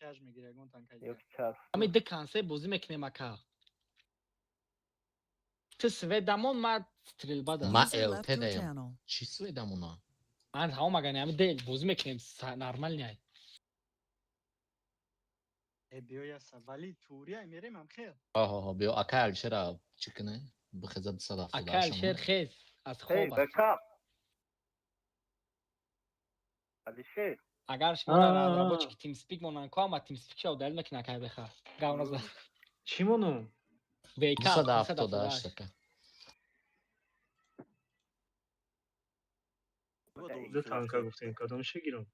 کج میگیره اگه اون تانکه یک چرخ همین ده کنسه بازی میکنیم اکا تو سویدمون ما ستریل بادا ما User left الته your دیم channel. چی سویدم اونا من هم اگه همین ده بازی میکنیم نرمال نیای بیوی است ولی توری های میریم هم خیل آها بیا اکل چرا چیکنه بخزد صد اکل شیر خیز از هی خواب است بکاپ علی شیر اگر شما را رابطه که تیم سپیک مونن که اما تیم سپیک شو دل میکنه که بخواه گاون از چی مونو؟ بیکاپ 278 که دو تانکا گفتین کدومش گیرم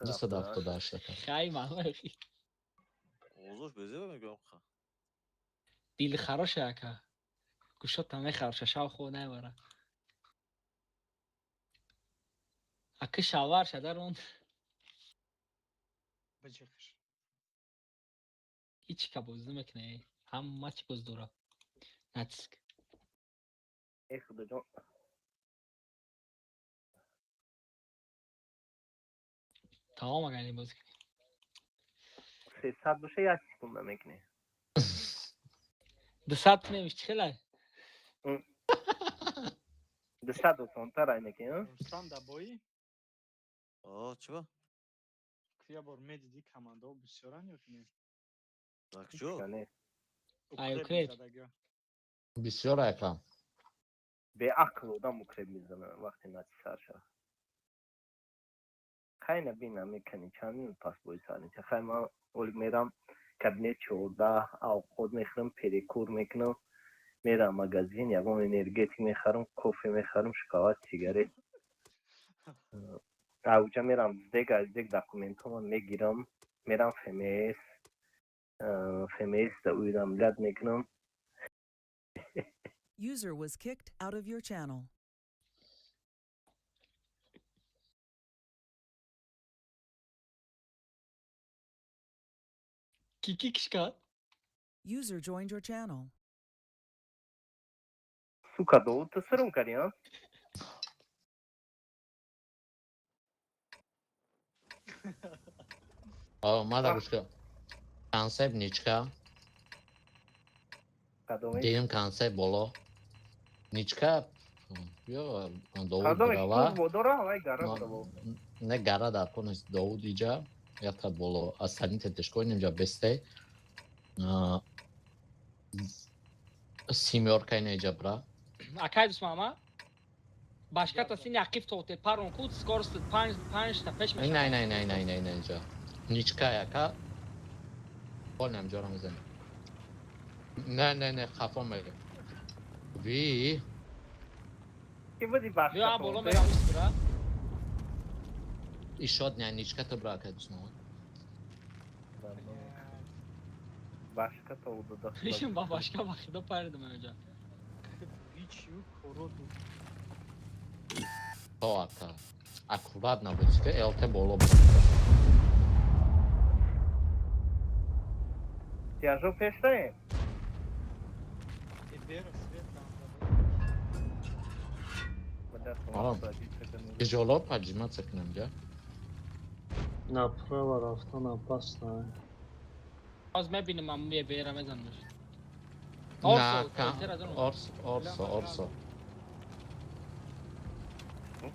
278 که خیلی مهمه اوضاعش بزیه میگم خب دیل خراشه اکا گوشت همه خرشه شاو خود نباره اکا شاور شده رون بجخش هیچ که بوز نمیکنه همه چی بوز دورا نتسک ای خدا جان تمام اگر این بوز کنی 300 باشه یک سکون نمیکنه 200 نمیشه خیلی 200 تونتر اینه که رستم دبایی آه چی با؟ کیا بار میدیدی کمانده بسیارن یا کنی دکشو؟ یعنی اوکریب بسیار اکم به عقل آدم مکرب میزنه وقتی نچی سر شد خیلی نبینم میکنی چند پس بایی سرنی چه خیلی من اول میرم کبینت 14 او خود میخرم پریکور میکنم میرم مگزین یکم انرژیتی میخرم کافی میخرم شکلات سیگاری اوجا میرم دیگه از دیگه دکومنتوم میگیرم میرم فمیس دویدم لد میکنم User was kicked out of your channel. کی کشکات User joined your channel. سوکا دو تو سرم کردی ها مالا گوش که کنسیب نیچکا کدومی دیدم کنسیب بالا نیچکا بیا داود کدومی برава کوز بودورا وای گره برو не гара дар конис Давуд иҷа якта боло аз саните тешкои инҷа бесте симёрка ин иҷа бра акай дусмама башката син акиф тоте парон кут скорост 5 та пеш меша не иҷа ничка яка бол намҷора мезани не хафо мега ви کی بودی بخش بیا بالا میرم استرا ишод не ничката бра акай дусмама başka tavuğu da Işın başka bakıda payladım önce. Hiç yok korodu. то ака аккуратно будьте элте боло Тяжу пеште. тяжело подниматься к нам да направо рафтан опасно. Az میبینم هم بیرم ازن باشه. орсо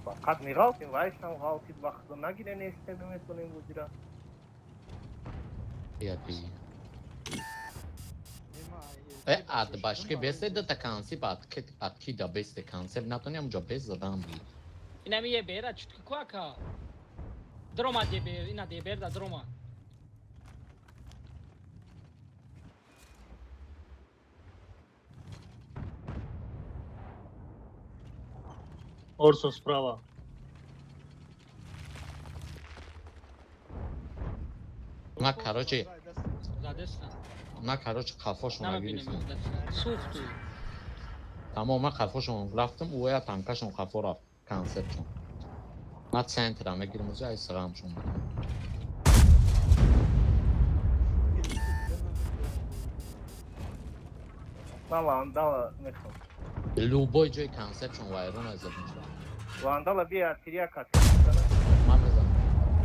فقط میگفتیم وایسم غلطی وقت نگیره نیست نمیتونیم بودیرا یا بی ад башки бесте да концепт ад ки да бесте концепт натони амҷа бес задам би اینم یه بیره چطور کوکا دروما دی بیر اینا دی بیر دا دروما Орсо справа. на короче задестан на короче хафошон نمیبینم سوخت тамома хафошон рафтам уя танкашон хафо рафт концептшон ма центрам мегирам уза ай сагамшон вандала میخوام любой ҷои концептшон вайрон азабин вандала бия тирия кат ман мезанам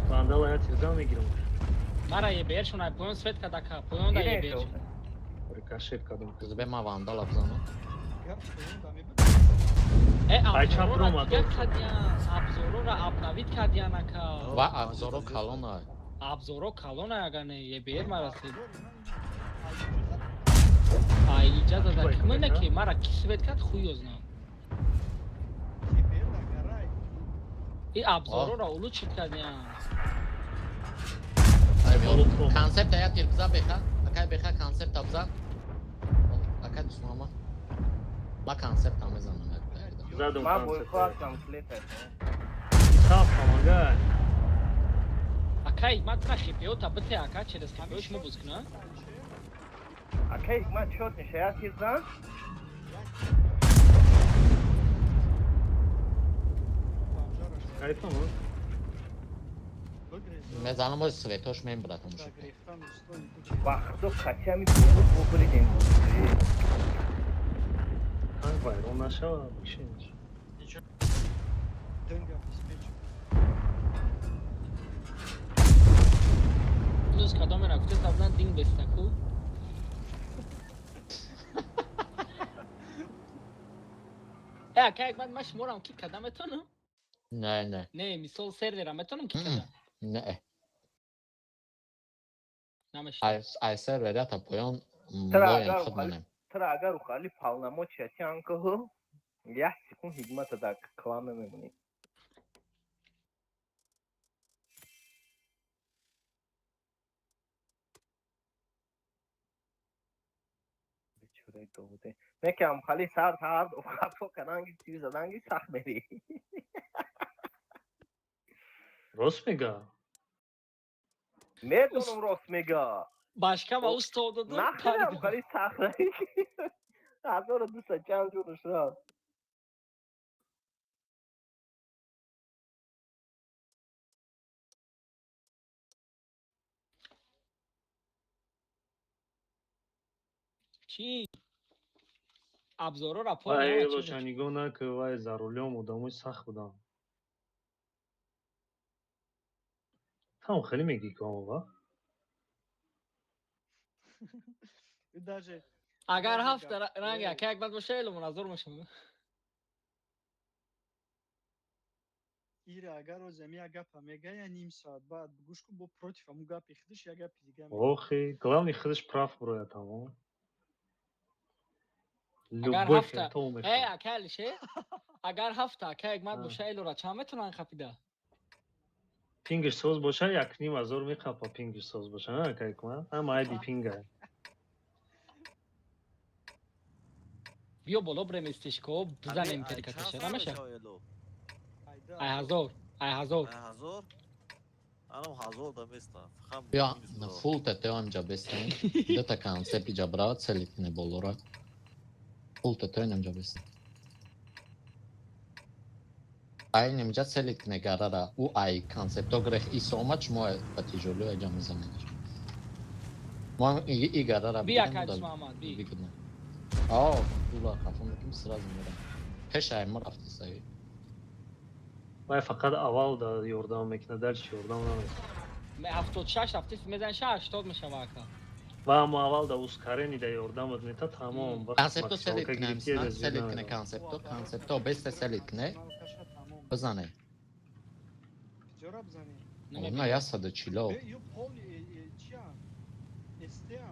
Вандала я тирган мегирам. Мара ебершон ай поён свет кадака, поён да ебершон. Рикошет кадом. Кызбе ма вандал абзана. Ай, чап Абзорора рома, дигар дор. кадиян, абзорора абнавид кадиян ака. Ва абзоро калона. Абзоро калона агане ебер мараси. Ай иҷаза да кимена ки мара ки свет кад хуёзна. И абзорора улучшит кадиян. Концепт ая тирбза беха. Акай беха концепт абза. Акай дусмама. Ма концепт амезанам як дайда. Задум Ма концепт. бойхоастам клипе. Саф помогай. Акай матра хипиота бте ака через хипиош мубускна. Окей, ма чёт нишаят издан? Кайфом. Мезанам ой светош мем братам шо. Вахто качами бубу бубридем. Как байрон нашава бишенч. Нус кадомера гуфте сабдан дин бестаку. Акай ман маш морам ки кадаметону? Не. Не, мисол сервера метонам ки када. Не. Намеш. Ай серверята поён Тра боен агар худманем. тра агар ухали палнамо чатянко. Я секунд хидмата да кламе мемуни. Бичуре доде. Мекам хали сар ухафо кананги чиз заданги сах мери. Рост мега. Медонум рос мега. Башка ва устоду ду. Нахрам хали сах. Азор дуса чан журушра. Чи? Абзорора по Вай нема лошанигона к вай за рулем удамой сах будам. Там хели меги кама. агар ҳафта ранги акай як бад боша эло муназзор мешам. ира агар озами я гапа мега я ним соат баъд гӯш кун бо против аму гапи худаш я гапи дига мегӯяд. Охи, главный худаш прав броя тамом. агар Любой ҳафта фентом э мехоҳад. акай лише агар ҳафта акай як бад боша элора чанд метавонан хапида? Пингиш соз боша 1500 мехапа пингиш соз боша. А кайкма? Ама айди пинга. биё боло брем истишко бизанем перикаташа намеша. Ай ҳазор. Ҳазор? Анам ҳазор да места. Бия фул тете амҷа бестем. Дета концепт иҷа брат селитне болора. Фул тете амҷа бестем. Ай немҷа селитне гарара. У ай концепто грех исомач мо патижолю аҷа мезанем. Мо и гарара Би акай Муҳаммад би. бигудна. Aa, dur kafamda kim sıra zımıra. Peşay mı rafti sayı? Вай фақат аввал да ёрдам мекуна дальше ёрдам намекунад. 76 рафтис мезан 80 мешава ака. Ва аммо аввал да ускарени да ёрдамат мета тамом. Концепто selitne misna, selitne koncepto, beste selitne. Bzane. ҷора бизанӣ. Ona yasada çilo. Ё пол чия? Эстеа?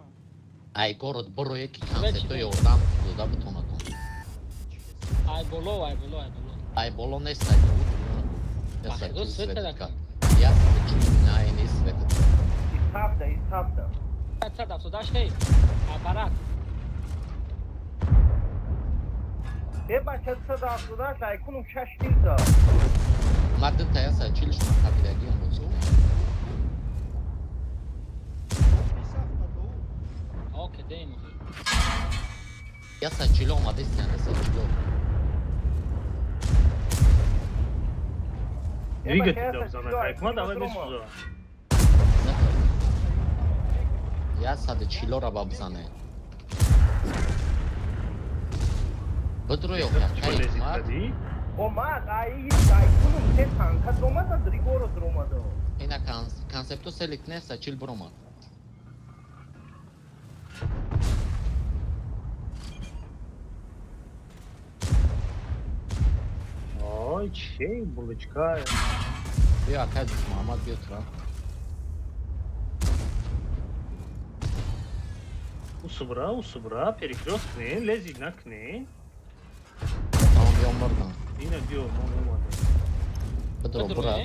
Ay город bro yeki koncepto yordan da butona kon. Ай боло. Ay bolo ne saydı? Ах, до света дака. Yasada çilo na en sveta. İstafda. Цад афтодаш хей. Апарат. Eba çatsa da saykunum şaştıysa. Madde tayasa çilo şuna kapidagi on bozu. Окей, деймо. Yasa çilo madde yasa çilo. Двигатель да бзана кайкма давай месуза. Yasada çilo raba bzane. Bıdro yok ya. Лезит Kayıkma. кади? O ma saykunum sen tanka domadı, Grigoro domadı. Ina концепто селикнеса чил брома. Ой, чей булочка. Я опять Мамад бьютра. Усубра, перекресток не, лезинак не. Tamam yollardan. Yine diyor olmadı. Bedro bura.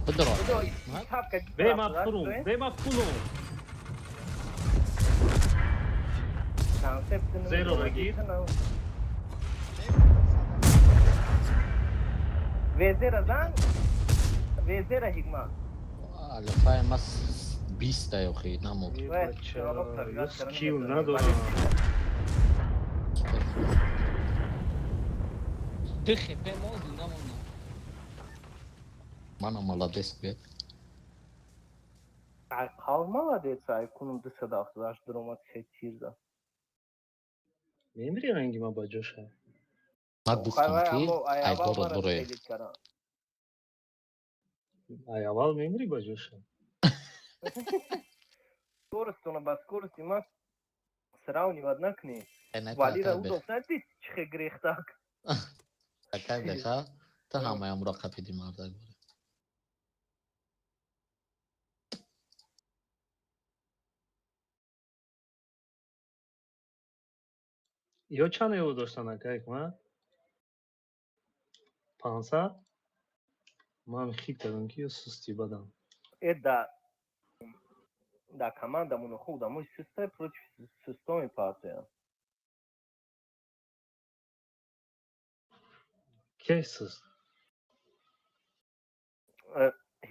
Bedro. Bema pulum. Zero ragi. Vezera zan. Vezera higma. Alfay mas 20 da yok iyi namı. Skill надо. Тихе, пемози, намоно. Mana молодец бе. Ay kalmadı say kunun dışa da aksaş duruma seçirdi. Memri rengi ma bacoşa. Ma gustum ki ay var goro buraya. Ayaval memri bacoşa. Скорость она ба скорости ма сравнивать накни. Ne Валира kadar be. удобно чихе грехтак. Takay be ha. Ta hamaya muraqab edim arda gore. Yoçan evo dostana kayık ma. Pansa. Mam xitadım ki susti badam. Da команда му худа му систем против системи партия. Kesus.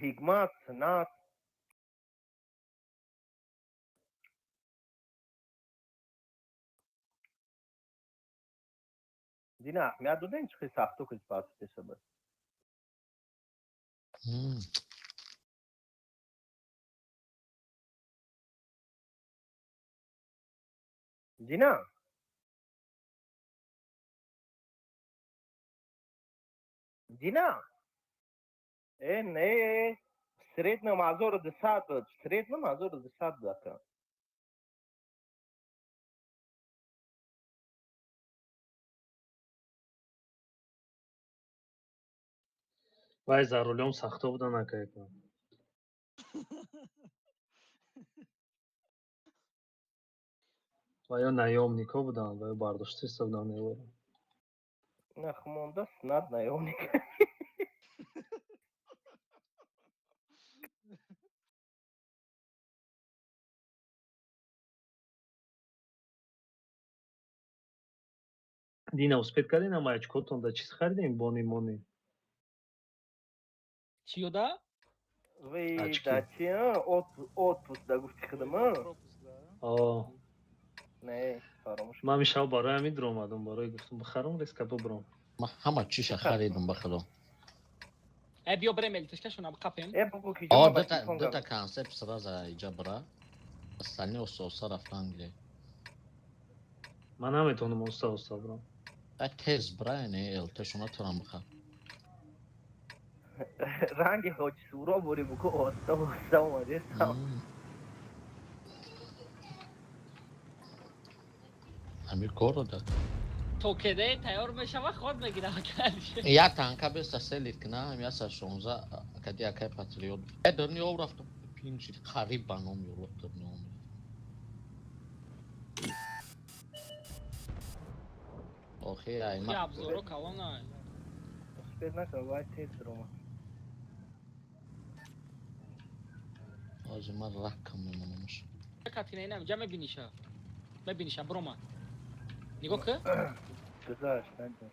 Higmat, Nat. Dina, mi-a dat din ce safto cât parte să bă. Dina. Dina. Ne, srednja mazora de sad, srednja mazora de sad dacă. Vay zarulom saxta budan akayık ma. Vay o naomniko budan, vay bardoshti savdan evo. Nahmonda snad naomnik. Dina uspet kadina maç kotonda çiz xaridin boni moni. Чио да? Vei Açık da ce otpust da gustiqdi mi? Aa. Ne, faramush. من میشم برای همین درام آدم برای گفتم بخرم ریسک برام. Ma hama çişe xaridum baxalo. E bio bremeli, teškašo nam kapem. Bu ki O jama data konsept sraza icabra. Остальные осо рафтангли. من نمیتونم اوستا برام. Ay tez brayne elte şuna turam baxa. rangi hoç sura bori bu ko osta omade sam. Amir koroda. توکده تیار میشه و خود بگیره کلشه. Ya tanka besa selikna hem yasa şonza akadi akay patriot. Ederni ovrafto pinci khariban om yolotturni om. Oxi ayma. Ya abzoro kavana. Spedna ka vai testro. Ozma rakam memonomuş. کاتینه اینم جمع بینیشه. ببینیشه بروما. نگاه که؟ Güzel, bence.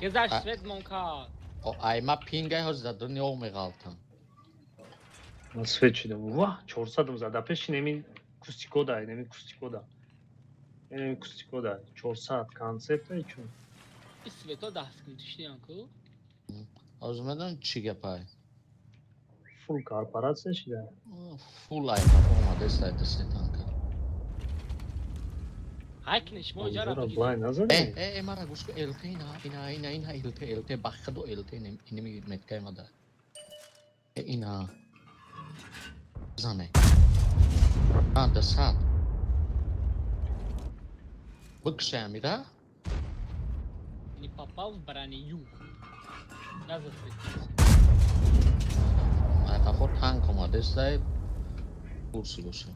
گذشت رد مونکا. O ayma pingay hoz zadurni om galtan. من سویچ دیدم. واه 400 زد. اپش نمی کوستیکو دای نمی کوستیکو دا. نمی کوستیکو دا. 400 کانسپت ای چون. اسویتو دست کنی توشتی انکو. Ozmadan çi gapay. فول کارپوراسیون شده. Full ayma olmadı saydı tanka. هکنش ما جرا Zora بگیریم. blay nazar. Mara gusku elte ina elte bakhdo elte inimi metkay mada. Ina بزنه دستم بکشه امیره Не попал в броню. Я засветился. خود تنگ اومده سای کورسی باشه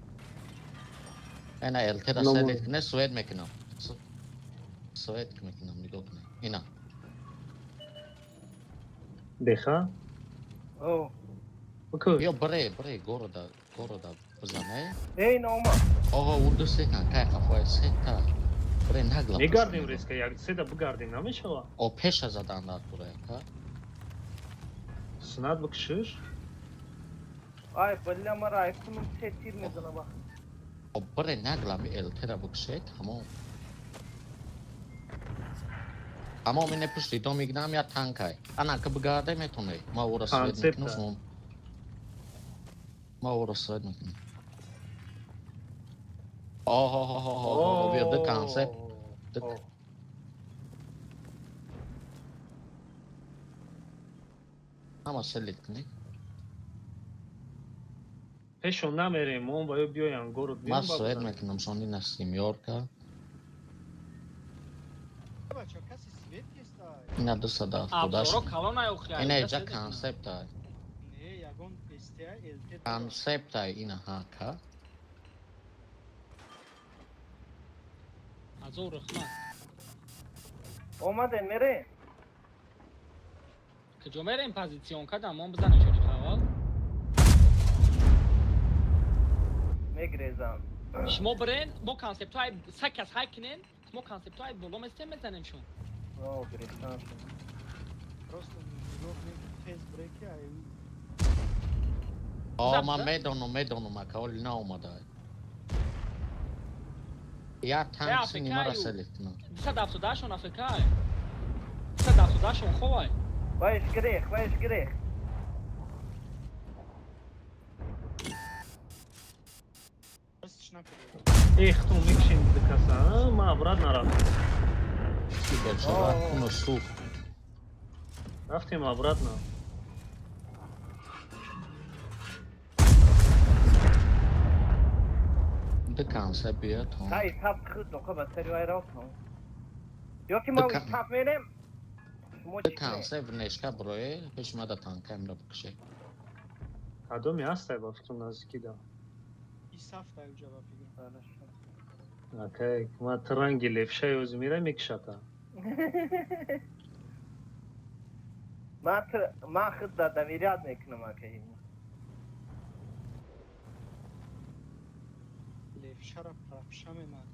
اینا التر سلیت نه سوید میکنم سوید میکنم نگاه کنه اینا بخا اوه بکش یا برای گورو دا بزنه ای نوما آها او دو سکن که خفای سکتا برای نگلا میگردیم ریسک یک سه بگردیم نمیشه او پیش از دان دار برای که سناد بکشش ay balla mara ayfunum tetir medana bak او برای نگلا می التر بکشه تمام اینه پشتی تو میگنم یا تنکای انا که بگرده میتونه ما او را سوید میکنم ما او را سوید میکنم آه بیا ده کانسپت اما سلیت کنی پیشون نمیریم اون باید بیاین گورو ما بیان سوید بزنیم میکنم شونی نستیم یورکا بچه کسی سویت نیست اینا دو صدا افتاداش Абзоро калон аёхи. اینا ایجا کانسپت های نه یگان استیا الته کانسپت های اینا ها که Азо рахмат. اومده میره Каҷо мерем позитсионка дамон бизанем шуни хавал. میگریزم Шумо бирен, мо консептҳои сакас ҳай кинен, мо консептҳои боло местем мезанем шум. اوه گریستان شد просто нигоҳ тез бреки ай آه من میدونم که اولی نا اومده های یا تنگ سینی مرا سلیت کنم 270 африкае. 270 ховай. وایش گریخ راستش نکرد ایخ تو میکشین بکسا ما ابراد نرفت سی بچه کنو سوخ رفتیم ابراد نه ده کانسپت بیاد هم های تاب خود دوخه بسری وای راست هم یا که ما بکن. تاب میریم شما ده چی کنیم کانسپت نشکه بروی پیش ما ده تانکه امرا بکشه کدومی هسته بافتون نزدیکی دا این صف ای جواب بگم اوکی ما ترنگی لفشه یوز میره میکشتا ما خود دا دمیریاد میکنم اکه لفشه را پرفشه میمد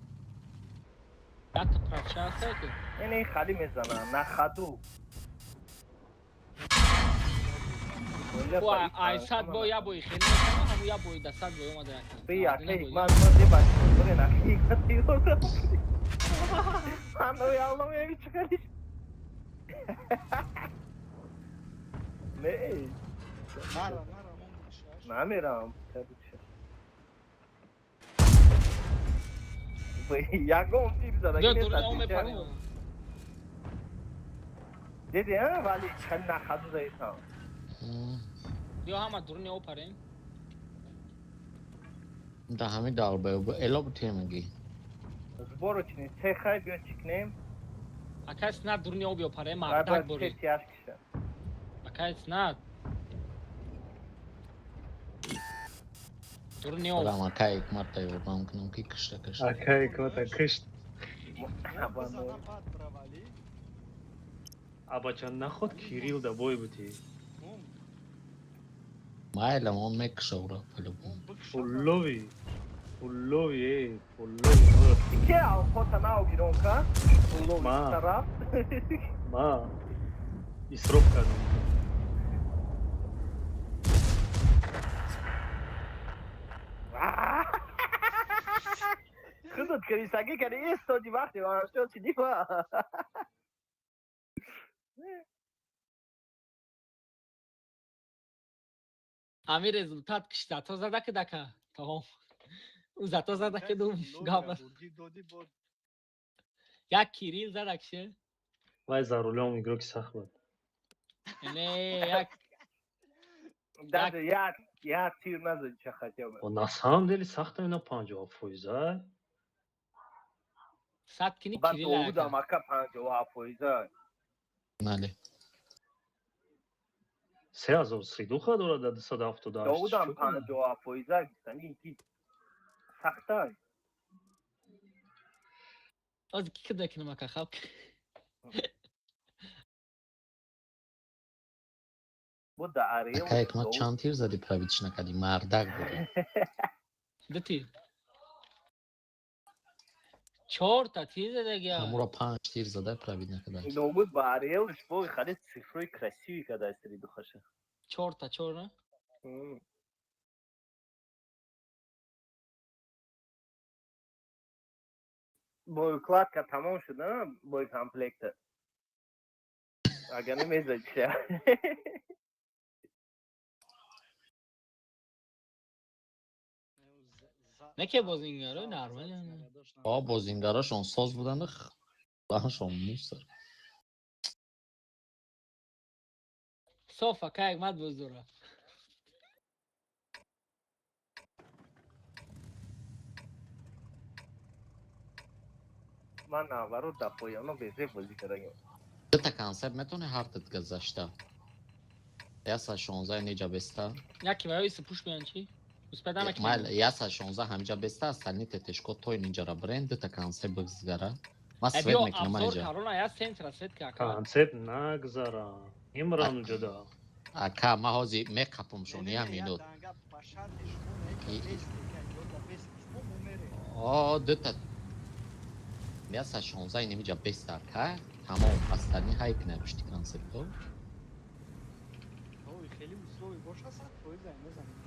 Як правша астаки? اینه خالی میزنم نخدو Бо ай сад бо я бо хели мекунам, ҳамун я бо да сад бо омада якам. بیا که من دی باش بره نخی کتی من رو یالم یکی چکریش نه مرا من بکشش نمیرم یکم تیر زده Бё که дурниё نیست мепарем. دیدی ها ولی چند نخدو زیدم Бё ҳама дурниё парем. ده همین دار باید الو بطیر میگی برو چنین چه خواهی بیا چکنیم Акай снад дурниё бё парем, باید мартак باید бори. چه تیاش کشه Акай снад. Дурниё. رام اکای یک مرتا یورم کنم کی کشته کشته اوکی کوتا کشت بزنم بعد براولی ابا چند نخود کیریل دا بوی بودی ما ایلم اون میکشه او را پلو فلوی فلوی فلوی که او خود ناو بیرون که اولو ما. طرف ما اسروف کردم خودت کری سگی کری استادی وقتی وانشتو چی دیفا Ами результат ки зато зада ки дака. Тамом. У зато зада ки дум гава. бурди доди бод Як Кирилл зада кише. وای زارولام میگرو که سخت بود Не, як даже я тир назад чё хотел бы. На самом деле сахта именно 50%, а? Саткини Ба Кирилл Довудам ака. ака 50%. нали. 3000 сидуха дорад 278. Довудам 50%. Стани ки сахта. Az ki dakini maka халк. Бо да арео. Акай ма чанд тир зади правична кади мардак буди. Дати. 4 та тир задагия. Ҳамуро 5 тир зада правидна кадай. Довуд ба арео шпой харид цифрой красивый когда среду хаша. 4 та 4 на. Боекладка тамом шуда, боекомплекта. Ага немезад ша. Неке бозингаро нормал. Ба бозингарашон соз будан худашон мусор. Софа кайг мад буздура. Ман наоборот да пояно безе бозӣ кардагам. Дата концепт метоне ҳартат газашта. Яса 16 неҷа беста. Яки ваё иса пуш биан чи? Успеда мак. Майл яса 16 ҳамҷа беста астални тетешко той неҷара бренд дата концепт бигзгара. Ма свет мекунам Обзор аҷа. карона я центра свет ка. Концепт нагзара. Имран ҷуда. Ака ма ҳози меқапумшон я минут. О дата яса 16 неҷа беста ка. Тамом астални ҳайк навишти концепто. Ой, хели условий боша сад поизай мезанем.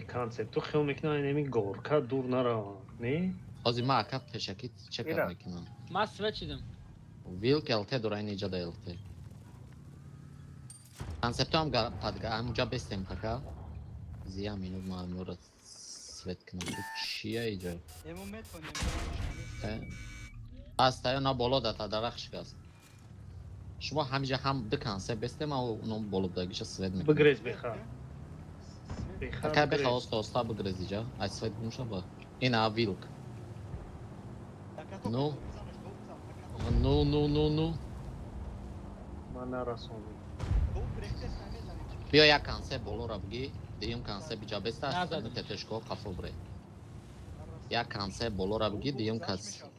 Концепту хел мекунам неми горка дур нарава, не? Ҳози ма ака пешакит чек мекунам. Ма свет чидам. Вилк ЛТ дурай неҷа да ЛТ. Концепту ҳам падга ҳамуҷа бестем така. Зия минут ма амура свет кунам. Чия иҷа? Емо метонем. Аста ё на боло дата дарах шикаст. Шумо ҳамиҷа ҳам ду концепт бестем ав уном болодагиша свет мекунам. Бигрез беха. Беха. Акай беха оста бигрез иҷа. Ай свет мушаба. Ина вилк. Ну. Ман нарасонам. Биё як концепт болора буги, диюм концепт иҷа беста астални тетешко қафо бре. Як концепт болора буги, диюм концепт.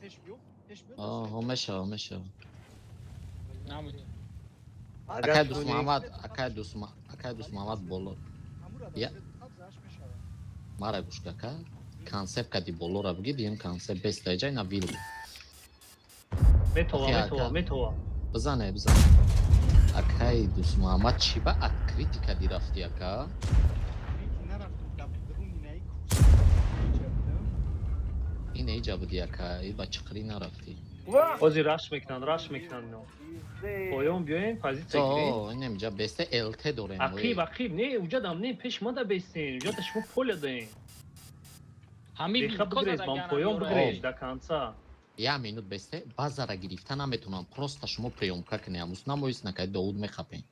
Ҳо мешава. Намуд. Акай дӯст Муҳаммад болор. Мара гӯш кака. Концепт кади болора буги, диюм концепт беста иҷа ина вилк. Метова. Бизане. Акай дӯст Муҳаммад чӣ ба откритика дирафти ака? Ин иҷа буди ака, и ба чиқри нарафтӣ. Ҳозир раш мекунанд. Поён биёем позитсия гирем. Ин имҷа бесте ЛТ дорем. Ақиб, не, уҷадам, не, пеш мада бестем. Уҷада шумо поля даем. Ҳамин Беха бигрез, ман поён бигрез, да конца. Я минут бесте, базара гирифта наметунам. Просто шумо приёмка кунем. Амус намоис накай Довуд мехапем.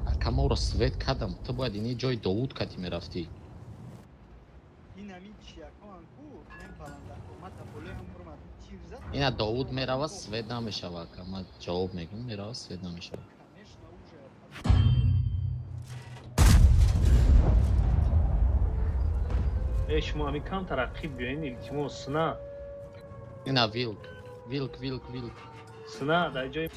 Ака моро свет кадам. Ту бояд ини ҷои Довуд кати мерафтӣ. Ина Довуд мерава, свет намешава ака. Ман ҷавоб мегӯям, мерава, свет намешава. Шумо ҳамин кам тараққиб биёен илтимос сна. Ина вилк. Сна дар ҷои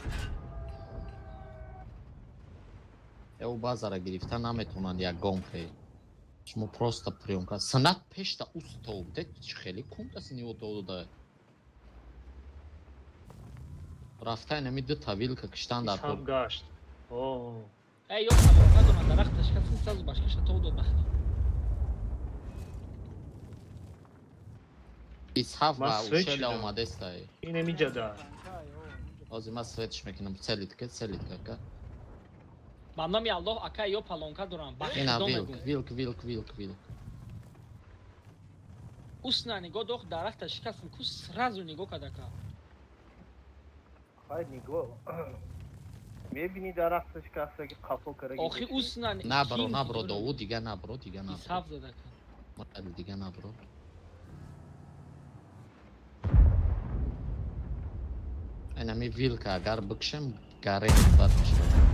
Эу базара гирифта наметунанд ягон хе. Шумо просто приёмка. Снат пешта устов. Дед чӣ хеле кунтаси нивотову да. Рафтай нами ду тавилка киштан дар ҳисаб гашт. Эй, ёк алоқа дорад дарахташ каси сазу башкаша тов дод бахти. исҳаф ба ушел омадестай. Ин миҷада. Ҳозир ман светш мекунам. Целитка ака. Ба номи Аллоҳ ака ё палонка дорам. Ина вилк. Усна нигоҳ дох дарахта шикастам. Ку сразу нигоҳ кад ака. Vay Nigo. میبینی درختش کسا که کافو کرده آخی اوسنن نبرو داوود دیگه نبرو ایساف زده کن مرد دیگه نبرو اینمی ویلک اگر بکشم گره بد میشه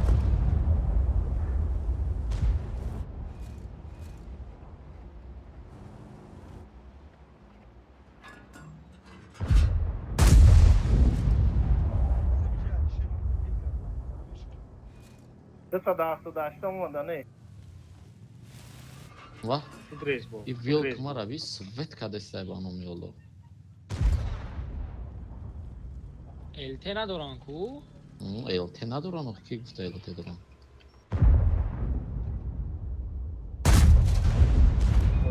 دستا دستو داشتم اومدنه ва Tudrez bu. и вилк мара ви свет каде сайбаном ёло الته ندارن کو елте надоран ох ки гуфта елте доран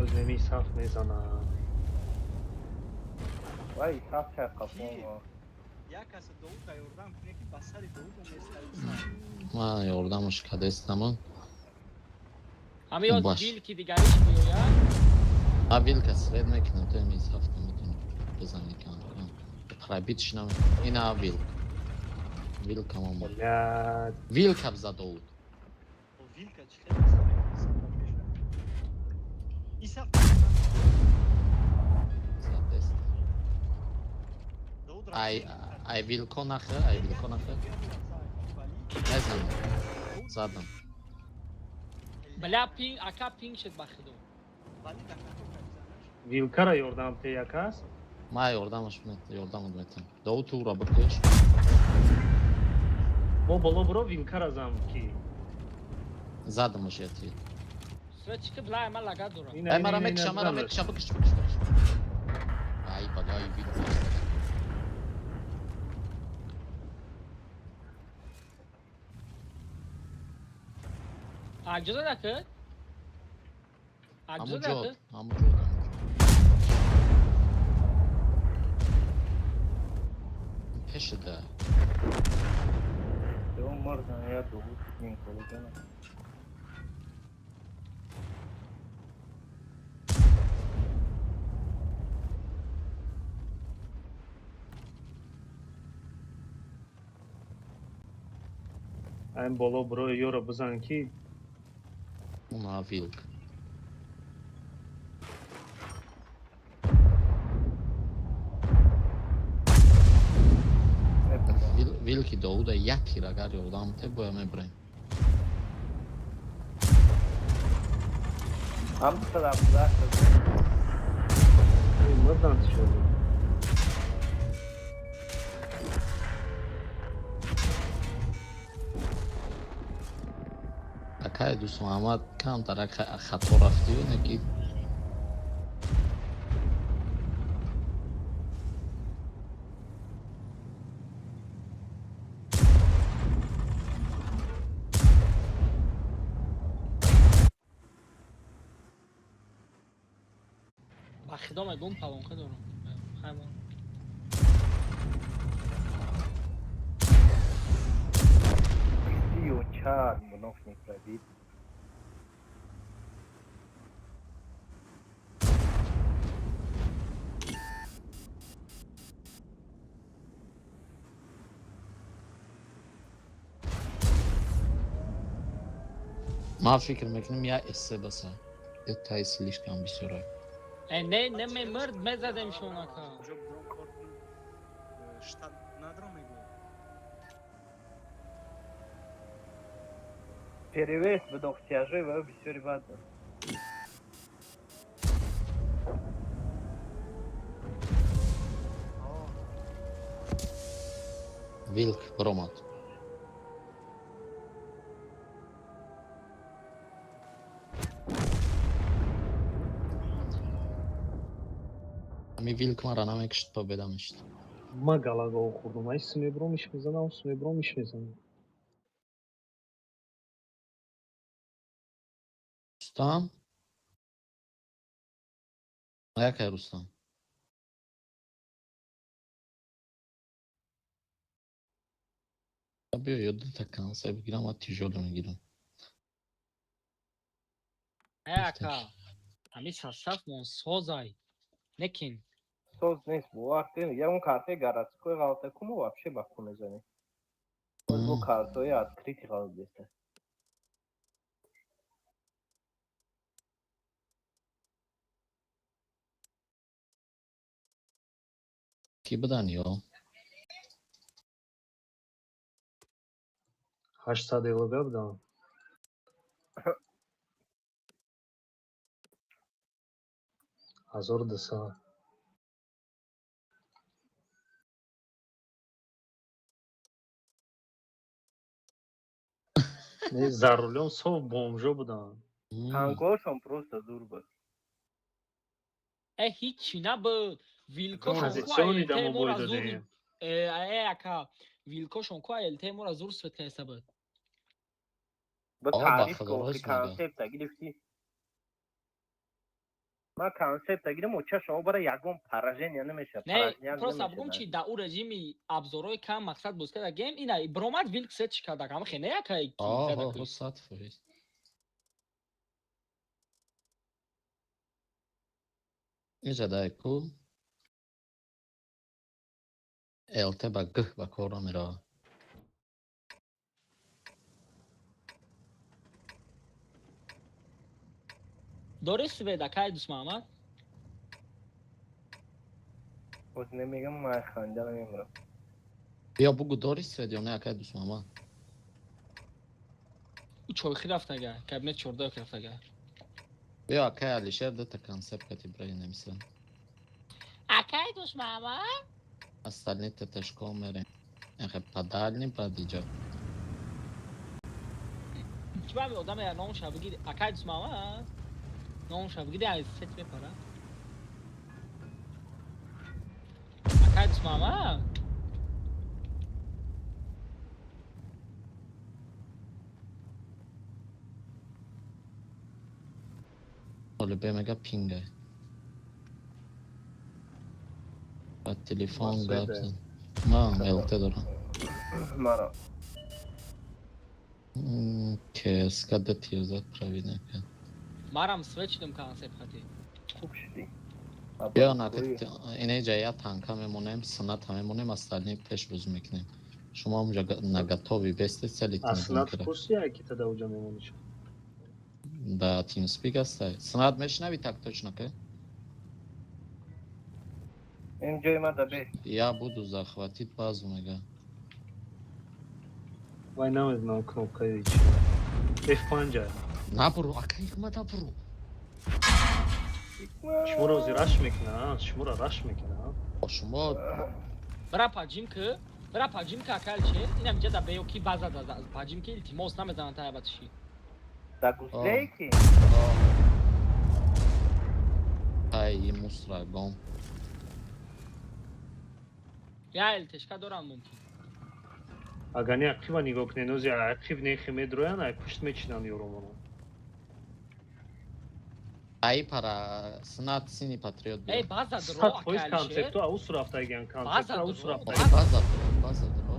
Özlemi saf mezana. وای صاف چه کافو یک کس دوود آوردم کنه که بسر دوود و میستری ма ёрдамаш каде истаман همه یاد باش. دیل که دیگریش بیاید а вилка свет мекунам то ми сафта метони бизани кан прабитш нам ина вилка мама Ya вилка бза дауд و ویلکا چی خیلی سفر پیش این سفر Задест. دوود ай вилко нахе не знам задам بلا پینگ اکا پینگ شد بخدو Vilkara yordam te yakas. ма ёрдамот метам дауд тура бикеш Bo bolo bro Vilkara zam ki. задамаш яти سوچ که بلا اما لگا دورم ай мара мекша бикеш ай багай вилка عجزه دکت عجزه амуҷод دکت пешида اون مردن یا دوود نیم کنه کنه Ay bolo bro yora buzan ki. уна вилк вилки доуда як кирагар ёрдам те боя мебрем هم طرف دست Ay mırdan şöyle. акай дӯст муҳаммад камтар хато рафтию неки بخدا میگم پلانکه دارم خیلی 34 منوف میکردید ман фикр мекунам я эссе баса детаи слишком бисёра نه مرد مزدم شوناکا جو برون کورتن штат ندارم میگو перевес به دختیاجه و بسیاری بد вилк бромад ами вилк мара намекшид победа мешид Ma galaga okurdum. Ay smebrom iş mezana, smebrom iş mezana. рустам якай рустам биё ёдата канса бигирам ва тижоли мегирам اکا همین صف من سازای نکین سوز نیست بو وقتی میگه اون کارته گراتسکوی غلطه کمو вообще баку میزنی بو کارتوی از کریتیکال دیسته. کی بدن یا 800 ელოვა ბდა. Азор даса. Не за рулем со бомжо буда. Танкошон просто дурба. هیچی نبود ویلکوشون Позициони да му مورا бојдо زور де. اکا ویلکوشون کو الته مورا زور سوت کنسته بود با آه، تعریف بخدا گفتی راست میگه. کانسپت گرفتی. ما کانسپت گیرم اوچه شما برای یکم پراژن نمیشه. نه просто بگم چی دا او رژیمی ابزارهای کم مقصد بوست که گیم اینا برومد ویلک ست چیکار دکم خیلی نه که آه صد فویست اینجا دایکو الته با گه با کورا میرا داره سویدا که دوست محمد باز نمیگم ما خنده نمیمونم. بیا بگو داری سوید یا نه که دوست ماما او چوخی رفت اگر کابینت چورده رفت اگر بیا که علیشر ده کنسپت کتی برای نمیسن اکای دوست محمد остальные тетешко мере اخه подальним подиджа چیبا می آدم یا نون شب بگید اکای دوست محمد نون شب بگید از ست بپره اکای دوست محمد حالا به مگه پینگه با تلفن گپ زن ما الته دارم مرا که اسکاده تیزات پرویده که مرام سویچ دم کانسپت خاطی خوب شدی. بیا نکت اینه جایی تانکا میمونیم سنت میمونیم استالنی پیش روز میکنیم شما اونجا نگاتوی بسته سلیت Аснат میکنیم курсия ки тогда уҷа мемониш. да тимспик هسته سنت میشنوی так точно که اینجای ما دبی. я буду захватить базу мега Вай намедонам кнопкаи чи. F5. набуру ака ихма набуру Шуморо ози раш мекунад, шуморо раш мекунад. شما برا پاجیم که برا پاجیم که اکل چه اینم جدا بیو کی بازا دادا پاجیم که التماس نمیزنن تا یباتشی دگوسته کی؟ ای مصرگم یا التشکا دارم ممکن Агани ақива нигоҳ кунед, ози ақив нехи медроян, ай пушт мечинан ёромоно. ай пара сенат сини патриот ای бия база Сад дро фоиз акал концепту чер аус рафтагиан концепту База аус дро. рафтагиан. база дро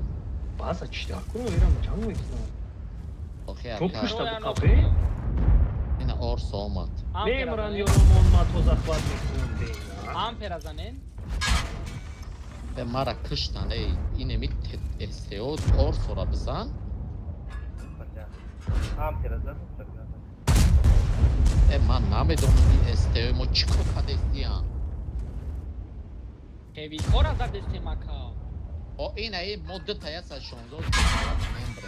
База чи дакуро ирам ҷанг мекунам. охи Ту ака пушта бу кафе? ина орс омад Мемран ёромон ма то захват мекунам бена. ампер азанен به مرا کشتن ای اینه می استعود орс ора бизан هم ترازات سکرات. من نمیدونم این استعود ما چیکار کردیم هیوی کار از دستی مکا او این ای مدت هست از 16 نمبر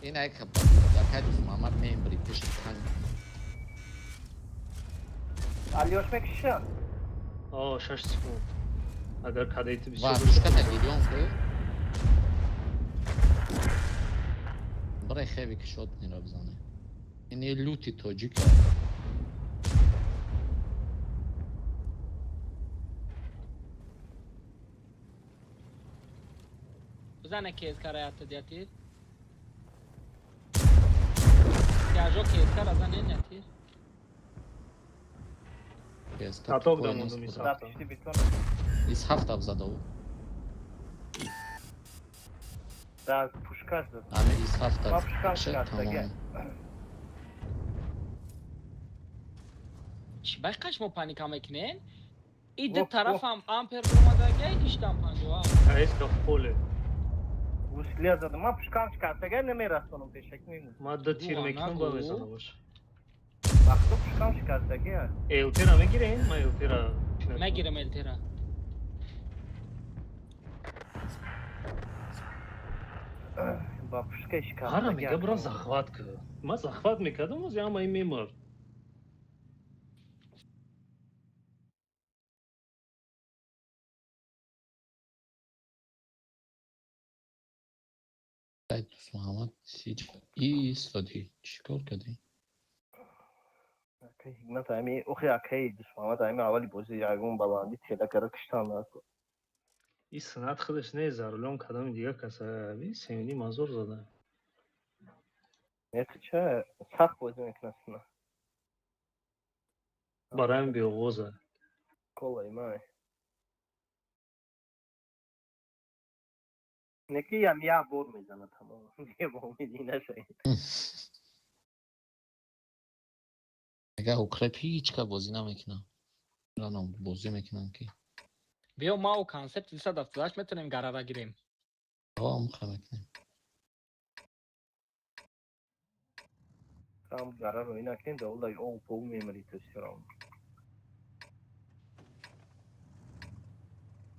این ای که در کدیس محمد ممبری پیش تنگ علیوش میکشه. О, 6 секунд. Агар кадайти و бисёр روشکت گیلیون که برای خیلی که شد نیرا بزنه این یه لوتی توجی که بزنه کیز کار hayatı دیاتیر کیاجو کیز کار azanен yatir Таток да мунду мисафта. دپشتی بیتون. ایز هفت افزاده او در پوشکاش داد. همه ایز هفت ما پوشکاش افزاده کرد تمام چی باش قش مو پانیکا میکنین Иди Оп, тарафам ампер бумадагай иштам 50. Аис гафоле. гуслия задам. Ма пушкам шкартага намерасонам пешак мемун. Мадда тир мекунам ба мезанам баш. Вақто пушкам шкартага. Элтера мегирен? Ма элтера. Мегирам элтера. Ба пушка шкартага. Ара мега бра захват ка. Ма захват мекардам, аз яма ин мемар. دوست محمد ایستادی چیکار کردی؟ Hikmat ami oxi akay düşmanat ami avali bozi yagun balandi tela kara kishtan lako. И санат худаш не зарулон кадами дига каса. Ви семини мазур зада. Net cha saq bozi meknasna. Бараим биоғоза. Kolay mai. Neki yam ya bor mezana tamam. Diye bu umidine şey. اگه اوکراپی هیچ که بازی نمیکنم رانم بازی میکنم که بیو ما و کانسپت لیسا دفترش میتونیم قرار گیریم. آه مخواه میکنیم Tam zarar oynarken de olay o pol memory taşıyorum.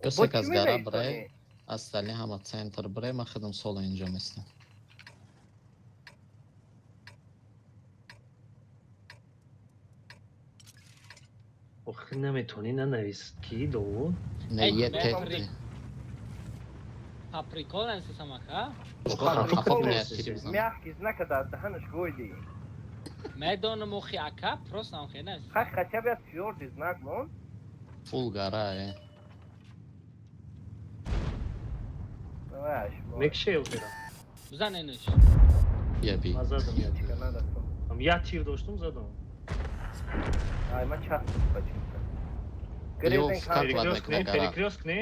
بس یک از گره برای از سالی همه سنتر برای من خودم سال اینجا میستم آخه نمیتونی ننویس کی دو؟ نه یه تک Paprikol ensi samaka. Miyah ne kadar daha ne şgoydi. Medon muxi aka prost am khines. Kaç kaça bir atıyor diznak mı? فول گره Vaş. مکشه елтера. Buzan eniş. یه بی من زدم یا تیر. Kanada son. هم یا تیر داشتم زدم. Ay ma çattı bacım. Yok, Greden kat kan. var. Перекресток не? Перекресток не?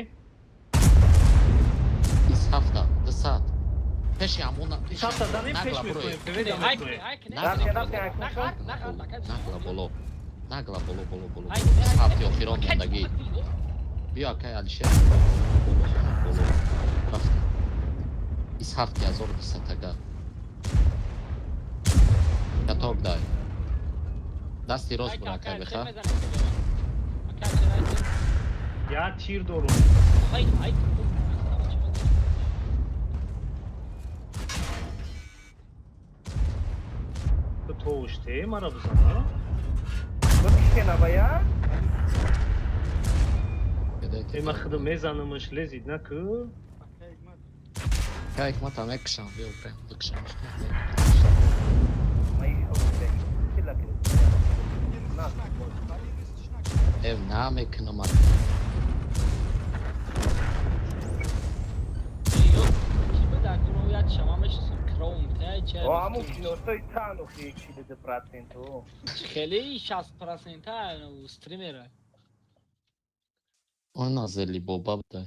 ایس هفته دو ساعت پشی همونا Сата да не пеш мекунем, певе да Hayk мекунем. hayk ne? نگلا بولو نگلا بولو Hayk ایس هفته اخیران موندگی بیا که علیشه بولو رفت ایس هفته 1200 تگه کتاب دای دستی راست برا که بخواه یا تیر دارم. Hayk hayk. تو توشته مرا بزنه. Bu kişi ne baya? ایما خودم میزنمش لذید نکو. Akay Hikmat. که حکمت هم اکشن بیو بریم بکشن Ay okey. Killa killa. ev ne mekanım var Yok. Şimdi de aklımda şama meşsin. Chrome te çe. O amu kinotoy tan o kişi de %% Kheli 60% o streamer. اون نازلی بابا بده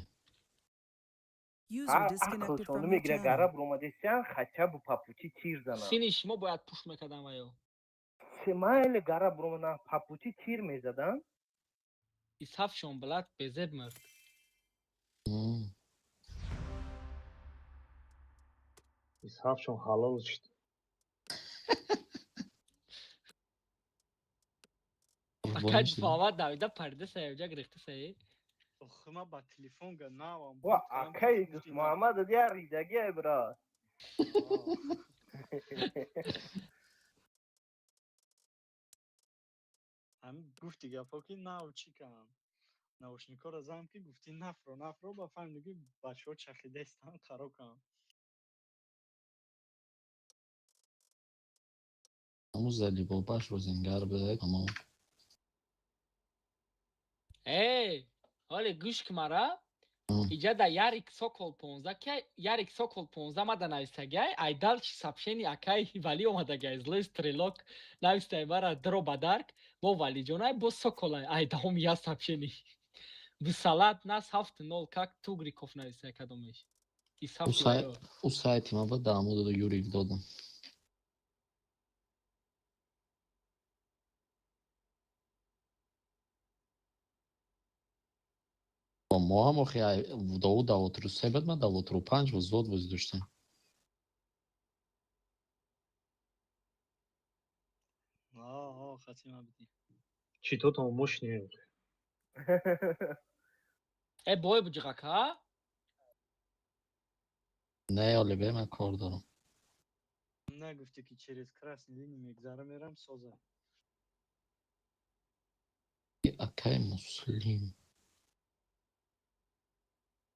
User Ha, disconnected onu from your migre channel. gara bromadesiyan xacha bu papuçi tir zana. Sinish mo باید push میکردم آیا. Semayle gara bromana papuçi tir mezadan. İshaf şon بلد بزب مرد. اسحاق شون حلال شد. Akad fava davida parde sevecek rıhtı seyi. Oxuma ba telefonga navam. Wa akay Muhammad diya ridagi bra. Ham gufti gapo ki nav chikam. Naушникор азам ki gufti nafro ba fahmdagi bacho chakhiда istan qaro kam. همون زلی باباش رو زنگر بده اما حالی گوش کمارا. اینجا دا یاریک سوکل 15 که یاریک سوکل 15 ما دا نویستگی ایدال چی سابشنی اکای ولی اومدگی از لیست تریلوک نویسته برا درو بدرک با ولی جونای با سوکلای ایدا هم یا سابشنی bu salat nas haft nol kak tugrikov navise akadomish. او سایتی ما با دامود رو یوریک دادم ما هم آخه داود رو 3 بود، من داود رو 5 و زود داشتم. خطی ما بدی. چی تو تا مش نیه. بوی بجغا که؟ نه یا به من کار دارم. نگفتی که через красный линии میگذره میرم سازه. اکای مسلم.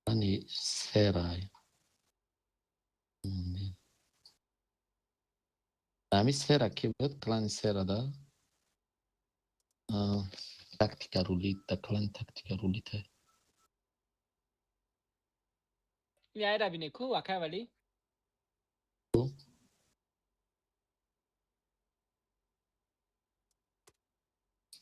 یعنی سرای. Ami sfera che văd clan sfera, da? Tactica rulita, clan tactica rulita. یه را بینه کو اکای ولی؟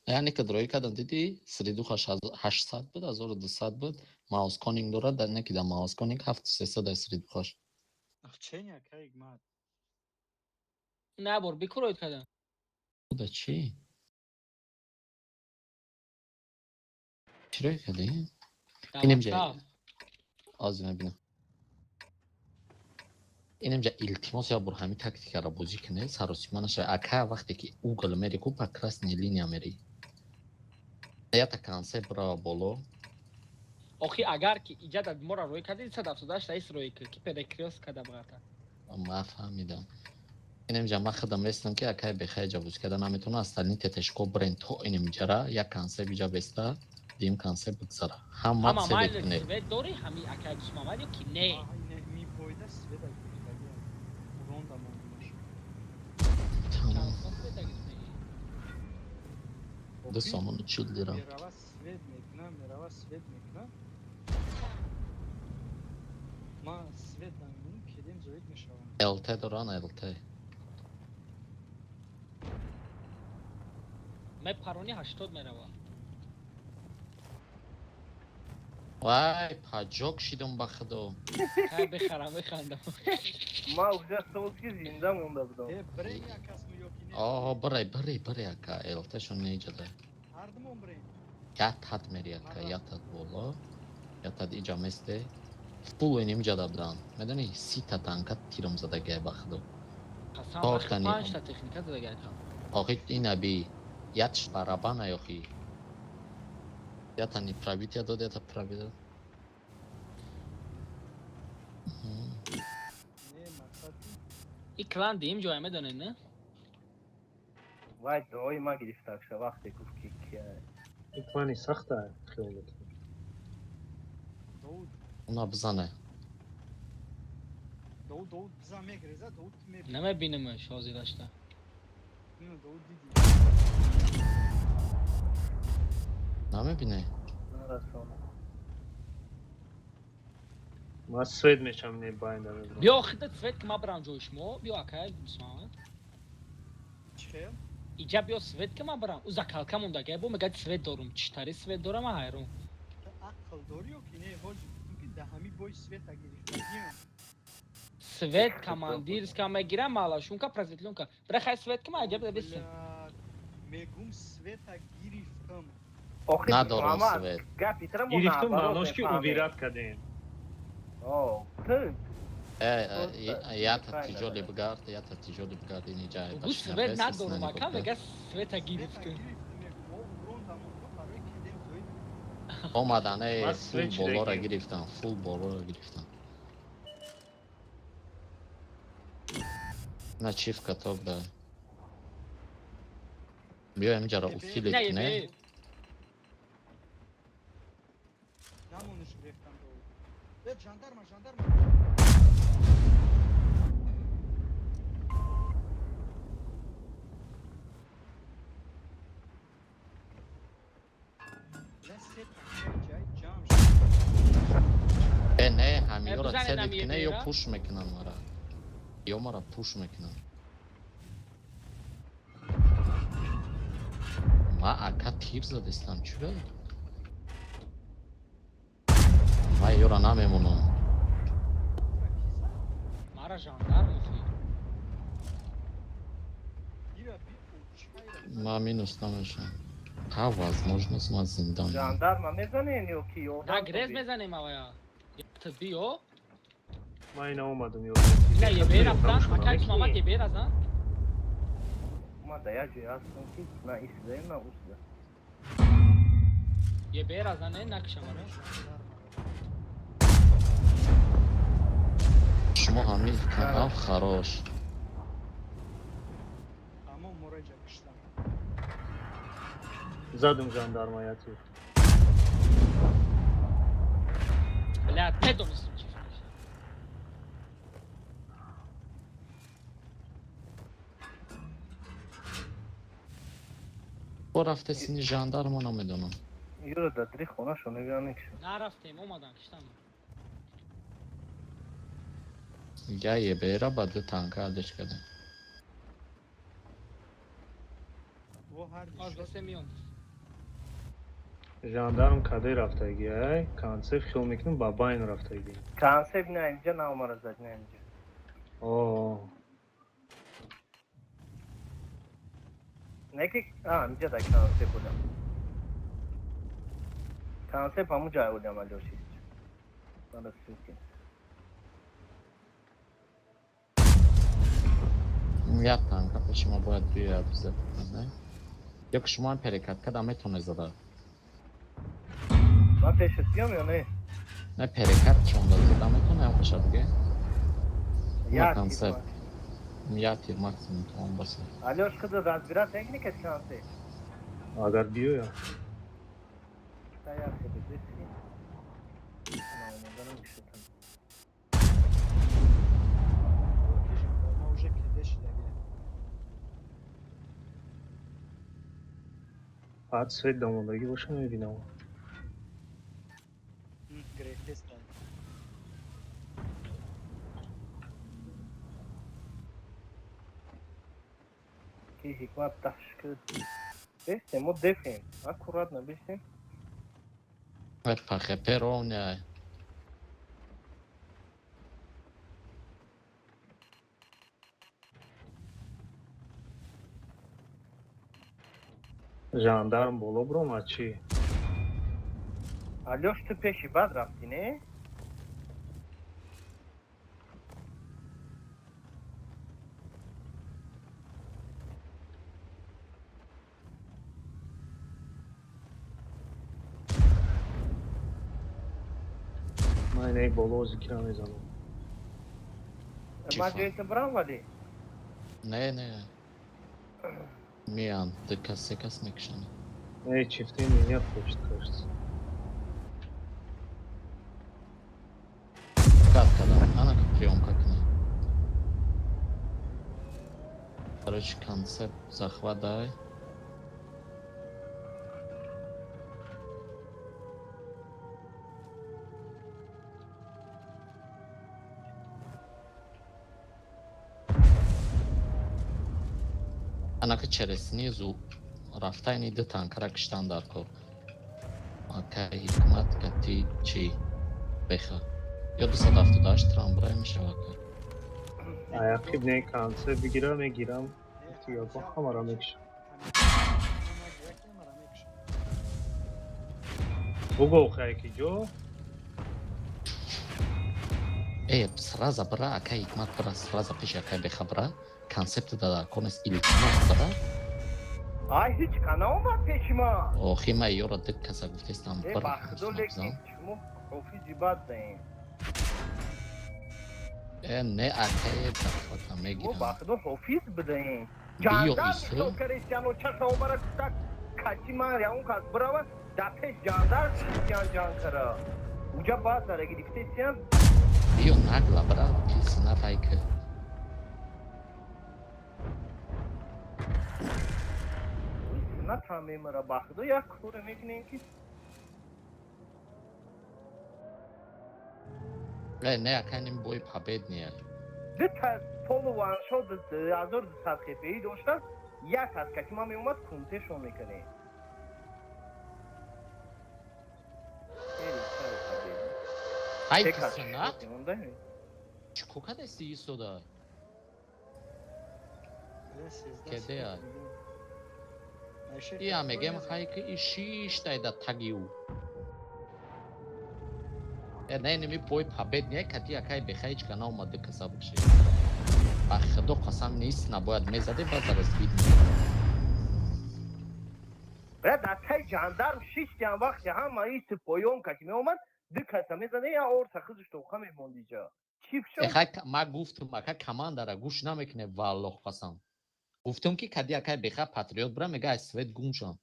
یعنی که دروی کردن دیدی سریدو خواهش 800 بود 1200 بود ماوس کانینگ دارد در نکیدم ماوس کانینگ 7300 در سریدو خواهش چه نیاکه گماد؟ نه بور بیکروید کردن بوده چی؟ چی روی کردی؟ اینم جای آزی نبینم اینم جای التیماس یا بر همی تاکتیک را بازی کنه سراسی منش اکا وقتی که اوگل میری کو پا کراسنی لینیا میری یا تا کانسه برا بولو آخی اگر که ایجاد از ما را روی کردی 178 رئیس روی که پدکریوس کده بغتا ما فهمیدم اینم جا ما خدم رسیدم که اکای بخیر جا بوز کده نمیتونه از تلنی تتشکو برین تو اینم جرا یا کانسه بیجا بسته دیم کانسه بگذاره هم مات سوید کنه سوید دوری همی اکای بسم آمد یا که نه می پویده سوید اگه روندا ماندنش تمام ده سامون 40 لیره میروا سوید میکنم ما سوید نمیدونم کدیم زوید میشوم الته دارن الته من پرونی 80 میروا وای پاجوک شیدم بخدا بخرم بخندم ما اونجا صبح که زنده مونده بودم برای یک کس میوکی نه آه برای اکا الته شون نیجده هر دمون برای یاد میری اکا یاد بالا یاد ایجا مسته فول اینیم جدا بدن میدونی 30 تا تانکت تیرم زده گه بخدا قسم وقت 5 تا تکنیکت زده گردم آخی این ابی یادش برابانه یخی یا تانی پرابیت یا داده تا پرابیت این کلان دیم جای میدونه نه وای دعای ما گرفته شد وقتی گفت که کیه این پلانی سخته خیلی اونا بزنه داود بزن میگریزه داود میبینه نمیبینمش حاضر داشته داود دیدی نمیبینه نرسانه ما سوید میشم نه باینده بیا خدت سوید که ما برام جوش مو بیا اکای بسم آمد چه؟ ایجا بیا سوید که ما برام او زکالکا مونده گه بو مگه سوید دارم چطوری سوید دارم من حیرون عقل داری و که نه باجی تو که دهمی بای سوید گرفتیم سوید کماندیر ska میگیرم مالاشون که پرزیدلون که برای خیلی سوید که ما عجب بسیم میگم سوید گرفتم آخه ندارم محمد سوید گپی تر گرفتم منابرات معناش که اوبیرات کردیم آه تو یا تا تیجولی بگرد یا تا تیجولی بگرد اینی جای بو باشنه سوید ندارم اکا مگه سوید گرفتم آمدنه فول بالا را گرفتم فول بالا را گرفتم نه چیف کتاب ده بیا اینجا را افیل کنه نمونش گرفتم داود جاندارما نه همی را سلید کنه یا پوش میکنن مرا یا مرا پوش میکنن ما اکا تیر زدستم چرا؟ ما یورا نمیمونم مرا جاندار میخوی ما مینوس نمیشم А возможность ма зиндан. Жандарма мезанен ё ки Да, ёдам грез мезанем авая. Ты био? Май наомадам ё. Да, ебе рафтан, акач мамат ебе разан. ма да я ҷоя ҳастам ки на исзаем на усда. Ебе разан не накшамара. Шумо ҳамин канал харош. Тамом муроҷа киштам. Задум жандармаяти. Бля, ты донесем чи. Бо рафте сини жандарма намедонам. Юра да три хонашо набиёни ки Нарафтем, омадан киштам. Я ебера ба ду танка адеш кардем. Во ҳар Аз дасте миём. Жандарм каде рафтагӣ ай? Концерт хел мекунем ба байн рафтагӣ. консеп на инҷа на умара зад на инҷа. Оо. Не ки инҷа да консеп будам. Консеп ҳаму ҷай будам алёши. Мана синки. Я танка почему бояд биёяд биза. Не? Ёки шумо ҳам перекатка да метавонед зада. Ман пешат биём ё не? Не перекат чонда зада метавонем хоша диге. Я концерт. Я тир максимум тавон баса. алёш худа разбират техникат консеп. Агар биёя. Таяр шуди беси. На умаданам кишотам. ма уже киде шидаги. Баъд свет домодагӣ боша мебинам. Грехтест. Ки ҳикмат ташкил. Бестем мо дефем. Аккуратно бестем. Вет пахе перовня. Жандарм боло биромад чӣ? алёш ту пеши баъд рафтӣ не? Ман як боло зикра мезанам. ман ҷоясо бирам вале. Не, не. Миан, дикас секас мекушанд. Эй, чифтин меня хочет, кажется. Кат кадам, ана ка приёмка кунем. Короче, концепт захват дай. Анака через снизу рафтайни ду танкара киштан дар кор. Ака ҳикмат кати чӣ? Беха. Ё 278 трамбрай мешавад. Аяқиб не концерт бигирам, мегирам. Иҳтиёто ҳамаро мекушам. Бугов хайки ҷо. Сразу бра, ака ҳикмат бра, сразу пеш ака беха бра. Концепт дада конес илитмас бра. ай ҳеҷ кана омад пеши ман. Охи ман ёро дик каса гуфтестам бра. бахудо лекин шумо ҳофизи бад даем. Не ака захвата мо мегирам. бахудо ҳофиз бидаем. Биё ҷандар исо. мисокаристиано чаша обара кута качи ман яун кас бирава да пеш ҷандар чиан ҷанкара. уҷа баъд зараги дифтесиан. Биё нагла бра, пилсина райка. на там мемара бахудо як коре мекунем ки Не ака ним бой победния. ду полу ваншот 1200 хпи дошта як аз качи ман меомад кунтешон мекунем. Ай писанат? Чико кадести исода? Кедея? Я мегем хайки и 6 дайда тагиу. Не неми пой побед не кати акай бехайч кана омаде касабши. Ахдо қасам нест набояд мезаде баъд зарасбид. بعد اتای جاندارم 6 جان وقت همه ای سپایون که میومد دو کسا میزنه یا اور سخزش تو خمه موندی جا چی شد ехай ма гуфтум ака командара гӯш намекуне валлоҳ қасам гуфтум ки кади акай беха патриот бира мега ай свет гумшам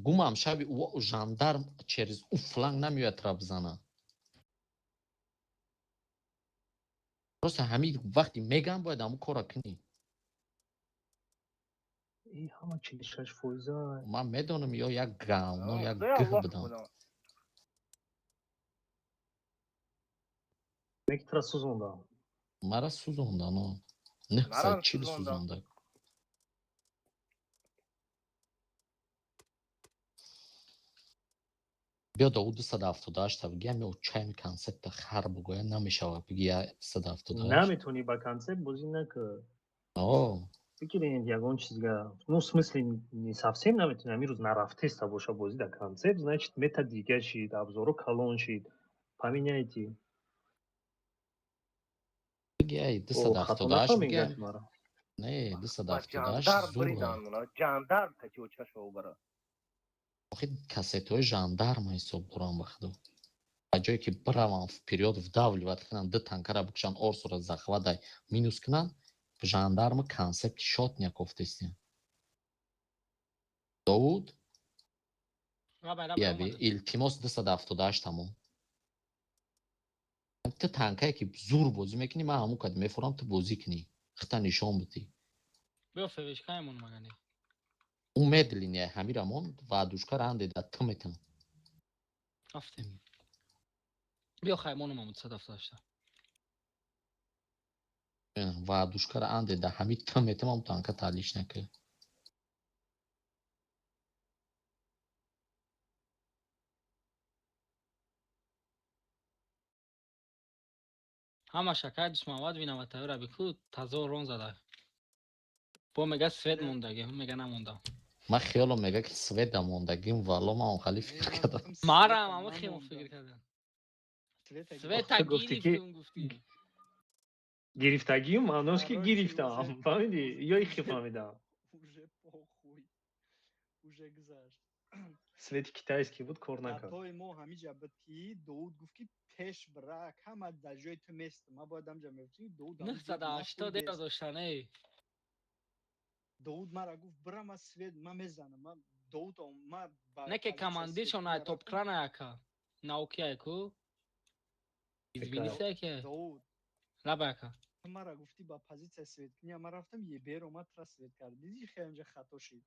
гумам шаби жандарм через уфланг намеояд тра бизана просто ҳамин вақти мегам бояд ҳамун кора кунӣ این همه 46 فویزه ман медонам ё як гавно як خدای гӯҳ الله будам کنم یک ترا سوزونده мара сӯзондано 940 сӯзонда. сӯзонда биё довуд 278 бигиам ё чайми концепта хар бугоя намешавад биги 278 نمیتونی با کنسپت بازی نکن о بگیرین یگان چیزگاه ну в смысле не совсем نمیتونی همین روز نرفتیستا باشه بازی در کنسپت значит мета دیگه شید обзору калон шид поменяйте биги ай о хато 278 бигиам нефамингад мара не با 278 جاندارم зур بریدن اونا جاندارم تکی اوچه شو برا охи кассетаҳои жандарма ҳисоб дорам вахто ба ҷое ки биравам вперёд вдавливад кунам ду танкара бикушан орсура захвадай минус кунан жандарма концепти шотня кофтестия довуд яби илтимос 278 тамо ту танкае ки зур бозӣ мекунӣ ман ҳамун кад мефурам ту бозӣ кунӣ хита нишон будӣ биё февишкаемон магани ун медлиния ҳамирамон ваъдушкара андеда ту метам афтем биё хаймонумам 278 ваъдушкара андеда ҳами ту метам ам танка талиш накӣ ҳама шакай душманвад винаватаёра бику тазо рон зада бо мега свет мондаги мега намондам ман хиёлам мега ки сведа мондагим валло ман он хали фикр кардам марам ама химо фикр кардам света آخه گفتی که гирифтум гуфтӣ گرفتگی معناش که Короче, گرفتم уже- فهمیدی یا ایخی فهمیدم уже похуй уже гузашт سویت کیتایسکی بود کار نکرد хатои мо ҳамиҷа битӣ довуд гуфт ки пеш бира кама дар ҷои ту мест ма бояд ҳамҷа мегуфтӣ довуд 980 дета доштане довуд мара гуфт бира ма свет ма мезанам ма довуд ма неке командишона топкрана яка наукияку извинисяке довуд лабака ту мара гуфтӣ ба позитсия свет кунӣ ма рафтам ебер омад тра свет кард дидӣ хеланҷа хато шид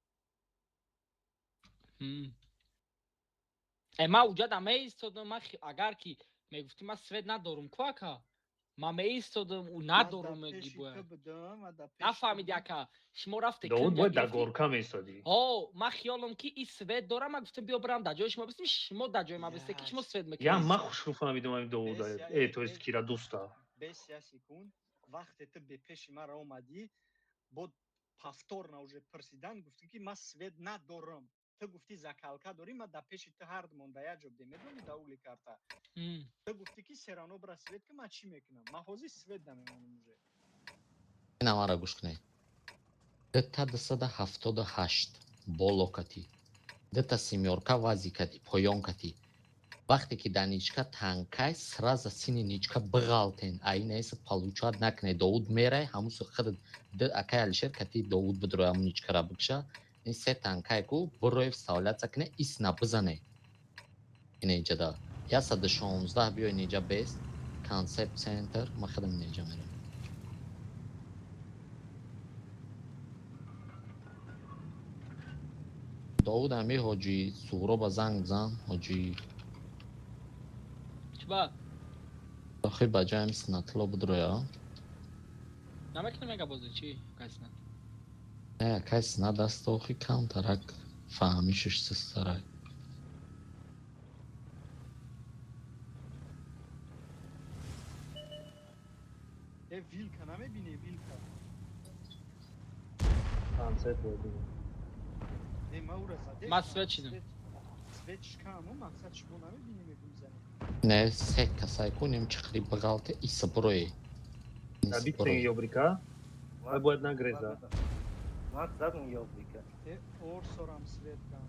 ма уҷада меистодам агар ки мегуфтӣ ма свет надорум куака ма меистодам надорум мегибояд нафаҳмиди ака шумо рафте довуд бояд дар горка месодӣ ма хиёлам ки ин свет дорам ма гуфтам биё бирам дар ҷои шумо бистем шумо дар ҷои ма бистед ки шумо свет я мекунед ма хушрӯ фаҳмидам ами довуда то есть кира дуста бесия секунд вақте ту бе пеши мара омадӣ бо повторно уже пурсидан гуфтӣ ки ма свет надорам ту гуфтӣ закалка дорӣ ма дар пеши ту ҳард монда яҷоб де медонӣ да ули карта ту гуфтӣ ки серано бира свет ки ма чӣ мекунам ма ҳозир свет намемонам уже ина мара гӯш кунед дета 278 боло катӣ дета семёрка вази катӣ поён катӣ вақте ки даничка танкай сразу сини ничка биғалтен айнаеса получат накне довуд мерай ҳамусо хирд акай алишер кати довуд бидроя ҳамун ничкара бикша ин се танкайку бирои вставляться кне исна бизане инеҷада 116 биё инеҷа бест концепт центр ма хидам инеҷа мерам довуд ами ҳоҷи суҳроба занг бизан ҳоҷи чиба охи ба ҷои ами снатло бидроя намекунем мега бозӣ чӣ кайсна не акай снат аст охи камтарак фаҳмишиш систарак вилка намебинӣ вилка Konsept oldu. ما او را زده من سویت چیدم. سویت شکم و مقصد شما نمیبینیم میزنیم Ne secca, sai, kunim chkhri bagalte i sabroe. Забить Йобрика. Ой, будет нагреза. مقصد اون یابریکه اور سورم سویت کم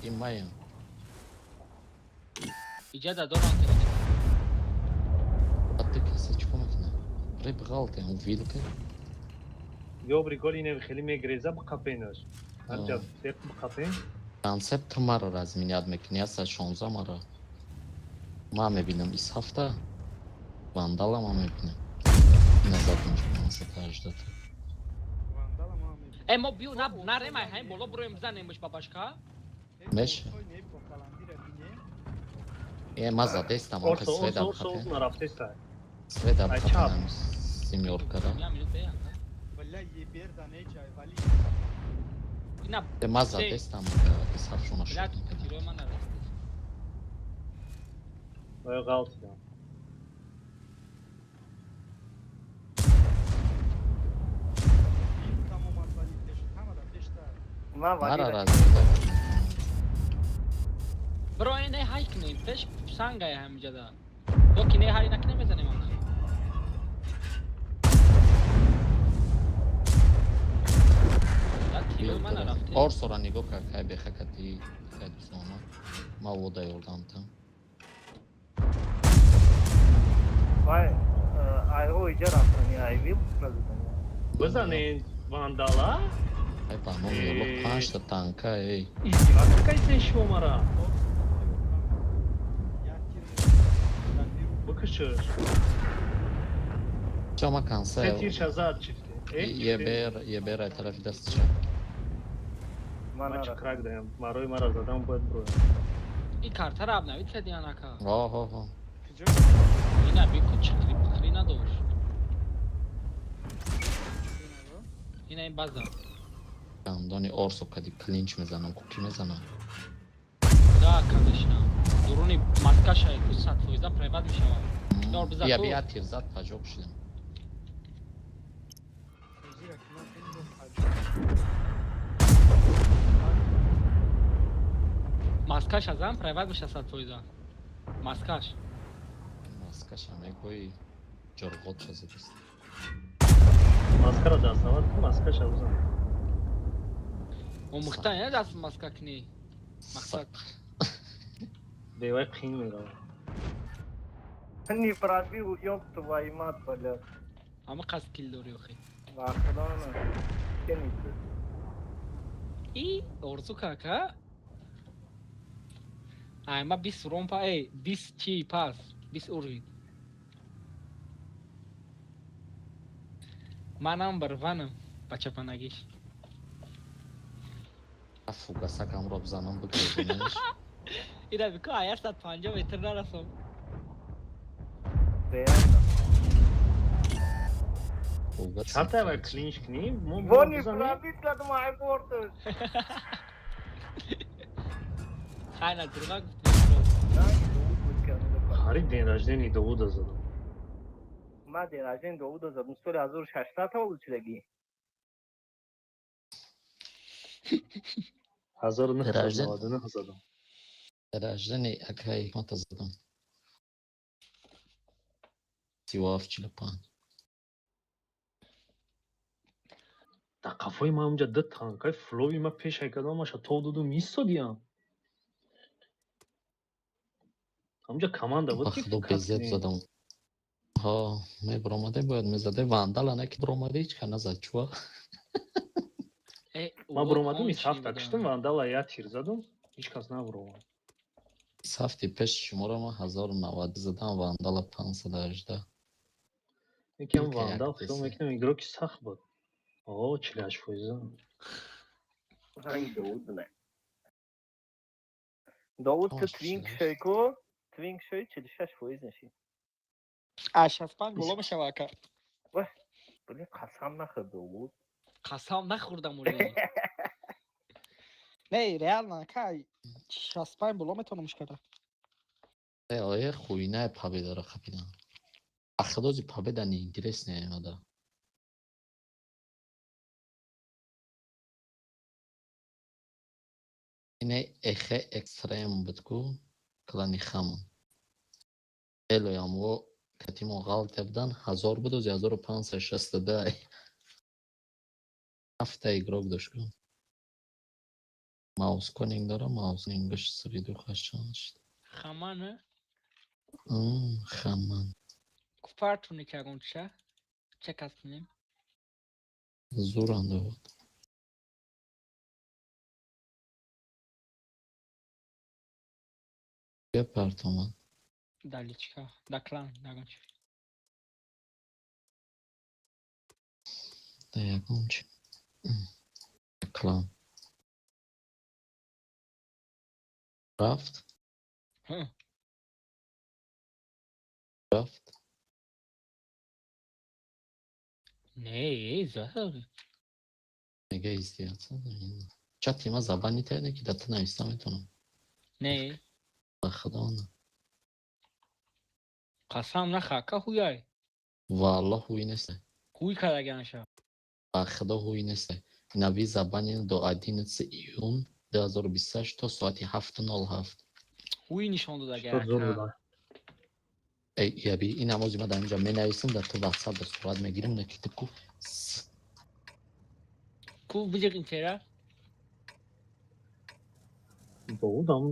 I mają. Idzie da doran teren. A ty kasać pomagna. Pre bagalte, on wilke. Йобрик оли не خیلی میگریزه بقپینش. Ancak sert بقپین. Konsept mara razminiyad mekniya sa 16 mara. Ma mebinam is hafta. Vandala ma mebinam. Ne zaten konsept ajdat. واندال ما میبینیم Emo biu na remaj hain bolo brojem zanemish babashka. Meş. توی با کلاندی را بینیم E maza destam on Orta sveda orta khape. uzun araftesta. Sveda Ay, khape çap. senior kara. Ya minut beyan. ولی یه بیر دانه جای ولی Ina E maza Şey. destam is hafshona Blat shot. tiro man ara. Oya galt ya. این تمامات ولی پیش همه را پیشتر من ولی Mara را razminiyad. Bro ne haykne pesh sanga ya hamija da. Do ki ne hay nakne mezanem man. Tiro man ara. Or sonra nigo kakay bekhakati kadusona. Ma voda yordam tam. وای ayro iyice rastlanı ya evi bırakın ya. بزنین واندالا. Ay panom yolu 5 ta tanka ey. İzdivak kaysen şomara. یا تیر Bakışır. Chama kansa. Setir şazat çifti. Yeber ay tarafı da sıçra. من Maç ara krak dayım. Maroy mara zaten bu bro. I kartar abnavit kedi anaka. Ho. کجا Ina bir kuchkri bkhrina dosh. Ina in baza. Doni orso kadi clinch mezanam, kuki mezanam. Da kadishna. Duruni maskasha kusat foiza prevad mishava. Dor biza Ya tu. bir atir zat tajok shlim. زیرا کنار این رو Maskash azam prevad misha sat foiza. Maskash. Maska shamegoy jorg'ot shazibist. Maskara da savat maska şavuzan. O muhtan ya das maskakni. Maqsad. Devay qin mera. не пробил ёб твою мать блядь Ama qas kill dori oxi. вахтана кенит I orzu kaka. Ama bis rompa ey bis chi pas. Bis urgi. Manam barvanam. Pachapanagis. Fuga sakam rob zanam bıkırdım. Ina biko ayar sat 5 metre narasam. реально Fuga. Çanta var clinch kni. Во не пробил как мой бортус Hayna durmak. Harib den rajdeni doğu da zadım. ما دیراجین دو زدم سال 1600 تا بود چیلگی Hazarını Rajden. hazırladığını hazırladım. Rajden akay matazadım. Sivaf çilepan. Da kafayı mı amca da tankay flow ma peş aykada ama şatoğdu misso diye. Amca komanda bu tip Baxdo bezet zadam. Ha, me bromade boyad me zade vandala ne ki bromade hiç kana začua. Ma bromadım is hafta kıştım vandala ya tirzadım. Hiç kasna vurma. Safti peş şumorama 1090 zadam vandala 518. Mekan Ülke vandal yakıtısı. film mekan igroki sakh بود. Oo çilaş foyza. هنگ داود نه داود تو آش توینک شدش. شیکو توینک شوی 46 فویز نشی Ashaspan bolo mishava ka. بلی قسم نخور داود Qasam nakhurdam uli. Ne реально ka 65 bolo metonum shkara. Oye хуйня победа рахапина. Ахдози победа не интересная надо. اینه اخه اکستریم بودکو کلانی خمون الو یامو کتیمو غلط بدن 1000 بود و 1562 هفته ایگروگ داشت کن ماوس کنینگ داره ماوس کنینگش سریدو خشنشت خمانه خمان kufartuni kaguncha çekasını. زور انده بود یه پرتومن Daliçka, daklan, dagunç. دیگون چی کلان رفت Hı. رفت Ne, zahır. میگه ایستیات چه تیما زبانی تینه که دتا نویستا میتونم Ne? خدا نه Kasam na khaka huyay. والله هوی نیسته Huy karaganşa. خدا هوی نیسته نوی زبانی دو آدینس ایون 2028 تا ساعتی 7:07 Huy nişonda da Что зор gerek. بودن ای بی این نمازی ما در اینجا می نویسیم در تو واتساپ به صورت میگیریم نکیت کو Ku bıcık intera.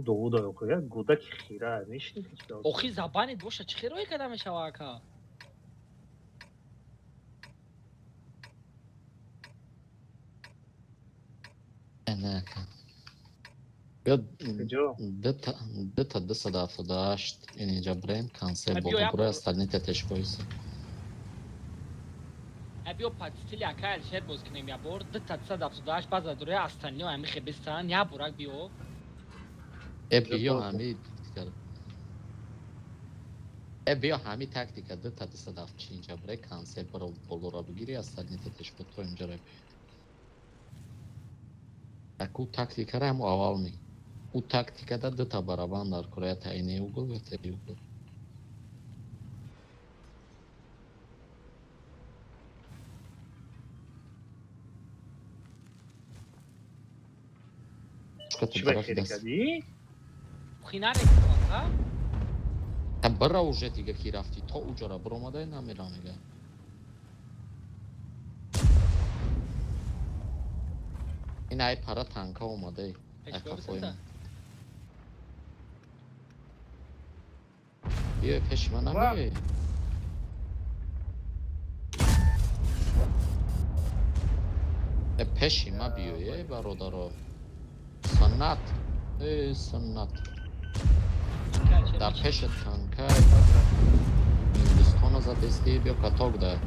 doğu da yok ya. Gudak khira میشنی که Oxi zabani boşa çıkıroy kadame şavaka. نه بیاد کجا دتا 278 این اینجا برین کانسل بیا با یا برای برو. استالنی تتش کویسی Ebio patistili akal şer bozkinem ya bor. Dı tatsa dapsudaş baza duraya astanli o emi khibistan ya burak bio. ای بیا همی ای بیا همی تاکتیکا دتا 270 اینجا برای کانسل برو بولو را بگیری استالنی تتش کو تو اینجا را بید اکو تاکتیکا را هم اول می او تاکتیکا دا دتا برابان در کره تاینه اوگل و تری اوگل شکت چی طرف بخیری دست کردی؟ Xinare kaka. برا اوجه دیگه کی رفتی تا اوجا را برو ماده نمیرا میگه این ای پرا تنکا اومده اکافوی من بیا پیش من نمی پیشی ما بیویه برادرو سنت ای سنت در پیش تنکا هندوستان زد استی بیا کتاک ده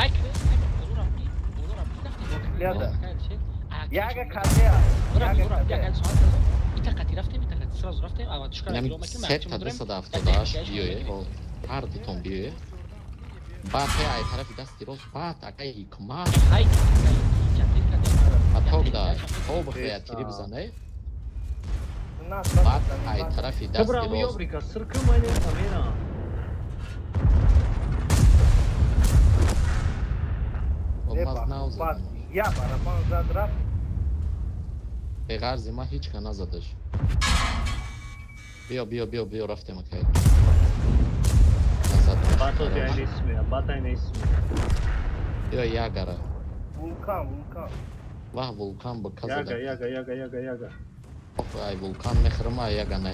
Ay kız, olur abi. Olur abi. Nerede? Ya Yaga kazıya. برام Yaga برام kazıya. ya ساعت كذا إتقتي رفتي إتقتي سراز رفتي أو تشكر نمی كيلو متر سه تا 278 بیویه و هر دوتون بیویه بعد ای طرف دستی روز بعد اگه هیکما هاي کتاک ده او بخواه تیری بزنه Nasıl? بعد ای طرفی دستی Dobra bu روز yobrika sırkılmayın kamera. olmaz نه Bak, زدن ya baraban zad rafت. به غرض ما هیچ که نزدش بیا بیا بیا بیا رفتیم که Bato diye ismi ya. Batay ismi. بیا یاگره Vulkan. واه ولکان با کزا Yaga. ای ولکان میخرم یاگا نه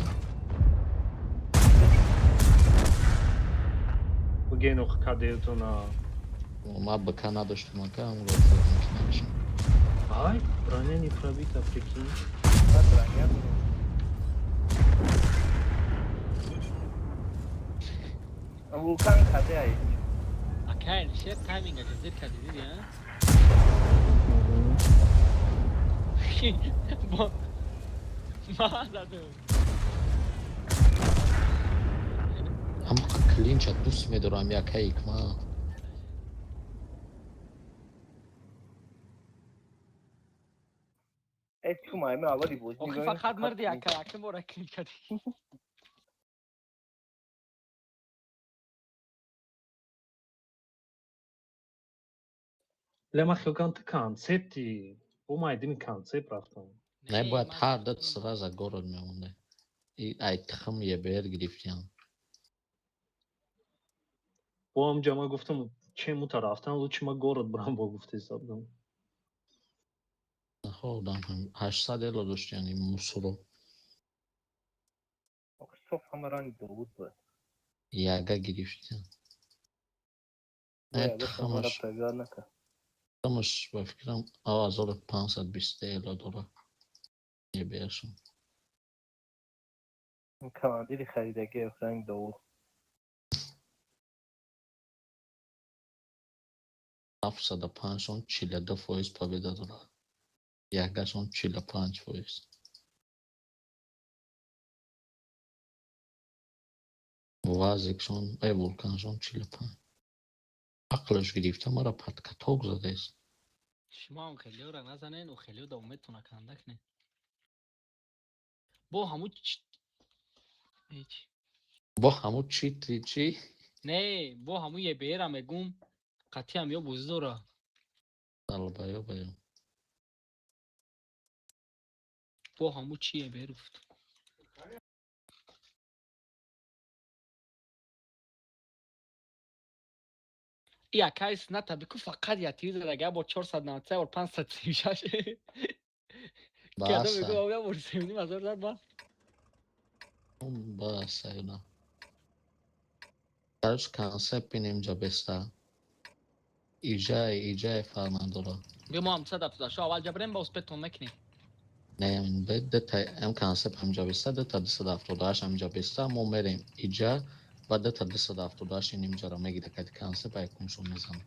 Bu genok kadetona. ما بکا نداشتم که همون رو زدیم که Ay, brania nie probita prikинь. Vulkan kazıya. أكاين شيء تايمينج جزير كذي دي ها ما زدم اما کلینچ دوست میدارم یا کیک ما Eski maymi avadi بود. أخي فقط مردي أكا أكا مورا كلين كذي Лема хилганты концепти. Бумайдим концепт рафтам. Небояд ҳар ду сра за город мемонде. И ай тхм ебер гирифтиам. Бо амҷа ман гуфтам чему тарафтан лучше ма город бурам бо гуфте сабдам. Находам 800 ело доштиан ин мусоро. صبح هم رنگ داوود بود Яга гирифтиам. باید بس ما را تخمش پیدا نکرد تخمش ба фикрам 1520 ело дора. ебершон. این کماندیر خریدگی رنگ داوود 705 42% победа дора. Ягашон 45%. Вазикшон ай вулканшон 45. ақлаш гирифта мара падкаток задест. شما هم خیلی را نزنین و خیلی دومتون کندک نه با همو هیچ бо ҳамун чӣ نه با همو یه بیره میگم قطعی هم یا بزدورا албаё баё با همو چیه بیرفت یا کایس نتا بکو فقط یا تیز دیگه با 493 و 536 که آدم баса بگو آویا برسیمونیم از دار با баса юна караш консепт инҷа беста иҷаи фармандора بیا ما هم صد افزا شو اول جبرین با اسپتون مکنی не бе дета ам консепт инҷа беста дета 278 инҷа беста мо мерем иҷа ва дета 278 инҷаро мегида кади консепт айкуншон мезанам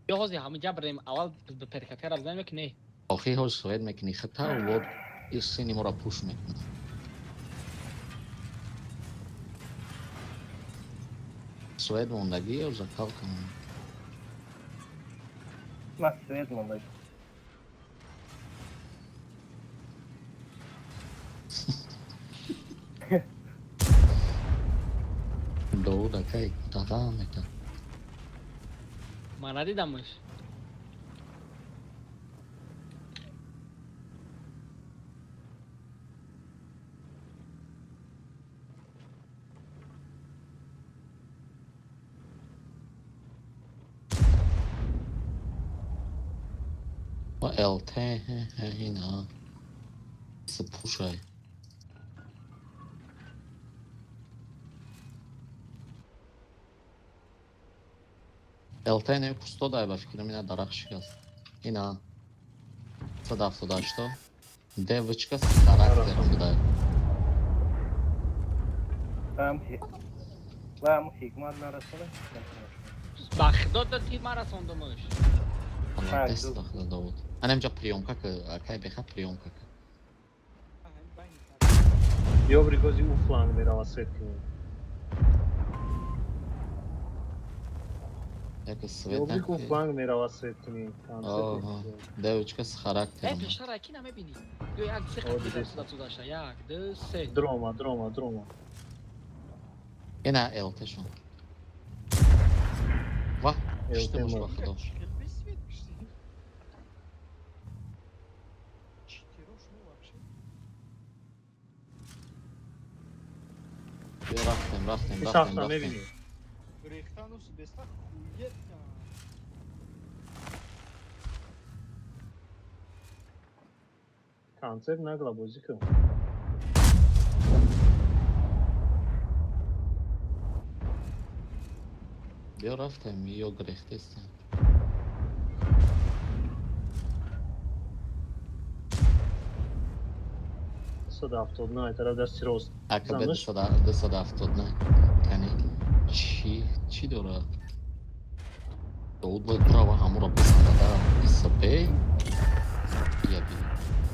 یا هازی همه جبرین اول به پرکتی را بزنیم مکنی охи ҳоз совед мекунӣ хата вод сини моро пуш мекунад совед мондагӣ ё закал кунам من سوید مونده довуд акай дағам мекунад من ندیدمش ва ЛТ ина пушай ЛТ не пустодай ба фикрам ина дарах шикаст ина 178 девочка с характером дай و هم حکمت نرسونه بخداد دا تیر من رسوندمش ана тест дахда давуд анамҷа приёмка ка акай беха приёмка ка Ё бригози у фланг мерава светки. яка Ё свет бриг у фланг мерава светки. Ага. девочка с ای характером پشتر اکی نمیبینی یا یک سه آه، قطعی دیدم. صدا تو داشته یک دو سه Дрома. ина ЛТ шон ва ЛТ штимуш мо. ба худо Без светки. Четырех, ну вообще. бё рафтем Исафта мебини. Рехтанус беста хует. Концерт нагла бозика. бё рафтем ё грехтестем Сада автодна это дар сирост. ака бе Занаш? 270 кани чӣ дорад довуд бояд права ҳамуро бисада исабе яби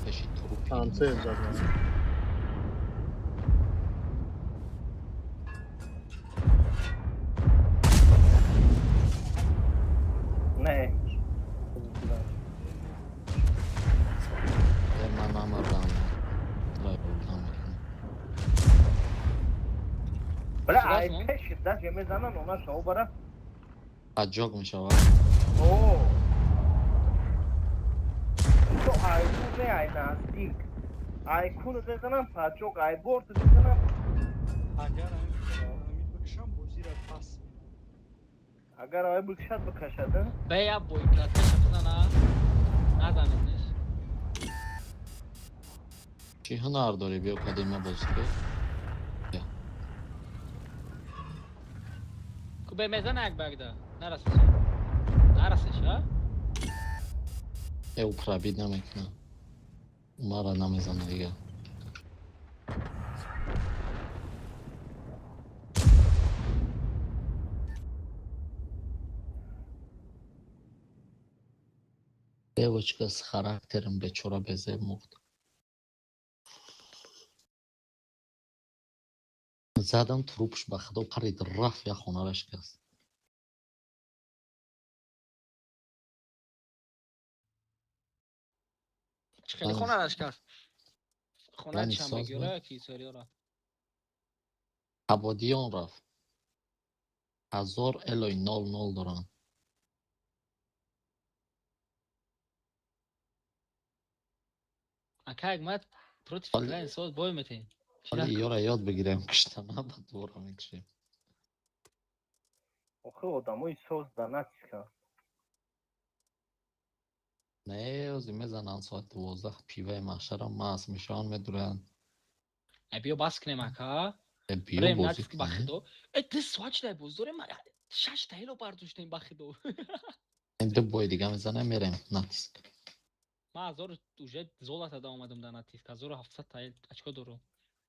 пеши трупи Концерт задна. نه ман намардам بله صداست ای ما؟ که شدت یه میزنن اونا شما برا аҷҷоқ мешавад اوه ای دور ای نزدیک ای کونو بزنم پچوک ای برد بزنم اگر امید بکشم بازی را پس میدم. اگر آی بکشد بکشد بیا بوی کاتش بزنه نزنیدش چی هنر داری بیا کدیمه بازی که کو به میزن یک بگده نرسش ها او پرابید نمیکنه مرا نمیزنه دیگه девочка с характером бечора беземуд задам трубш ба худо қарид рафт я хонара шикаст خیلی خونه رشکست خونه یعنی چم ساز بگیره کی سری را ҳаводиён рафт 1000 элои 00 доранд اکا یک مد پروتی ولی- فکره این ساز بای میتین вале ёра ёд бигирем киштана ба дувора мекишем آخه آدمای ساز دانه چیکار не ози мезананд соат 12 пиваи маҳшарам маст мешаванд медуранд بیا باز کنیم اکا биё بریم бозӣ نتیسک кунем بخدو ده سواچ ده بوز داریم 6 تایلو برداشتیم بخدو ду бои дига мезанем мерем натиск ما 1000 уже золото да омадам да натиск 1700 тайл очко дору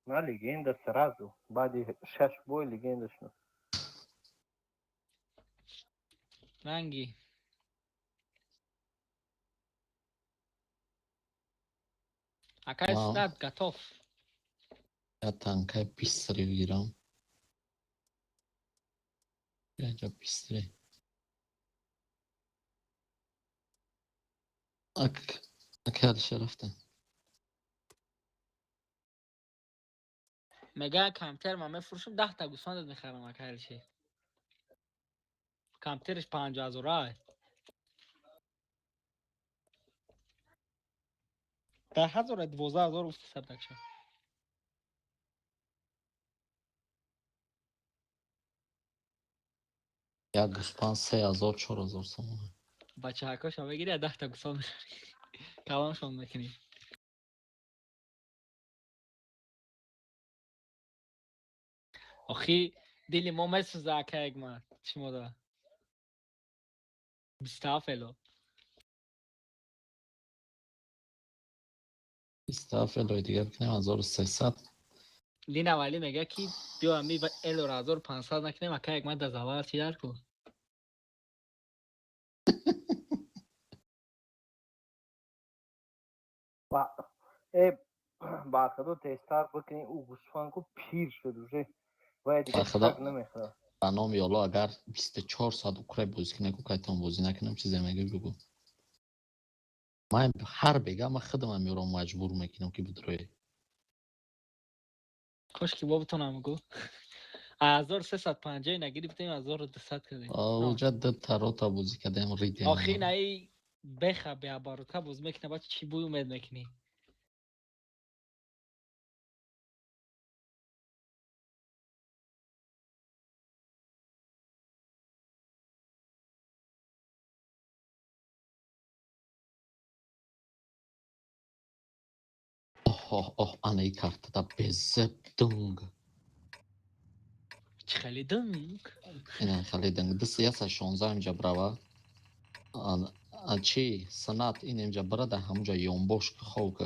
на легенда сразу баъди 6 бой легенда шуд ранги ака Вау. снат готов я танкаи бистри бигирам яҷа бистри акали шарафтан میگه کمتر من میفروشم 10 تا گوسفند میخرم اکا چی کمترش 50000 10,000 12000 افت سبک شد як гӯспанд 3000 4000 сомон بچه هکاش هم بگیری 10 تا گوسفند میخری کلامشون میکنی آخی دلی ما میسوزه اکا یک مرد چی مودا 27 الو 27 элои дига бикунем 1300 دین اولی میگه کی بیا امی و الو را 1500 نکنیم اکا یک مرد از اول چی در کن با خدا تستار بکنی او گوسفند کو پیر شد уже و دیگه با خدا. تک نمیخوره ба номи оло агар 24 соат украй бозӣ кунем ку кайтон бозӣ накунем чизе мегӯ бигӯ ман ҳар бега ман худамам ёро маҷбур мекунам ки бидроӣ خوش که بابتونم گو 1350 نگیری بتیم 1200 کردیم اوҷа ду тарота бозӣ кардем ридем آخی نایی بخه بیا باروتا بوز میکنه با چی بوی اومد میکنی оҳ анаи картада безеб дунг چی خیلی دنگ ина хали дунг ду 16 имҷа брава чи санат ин имҷа брада ҳамҷа ёнбош ховка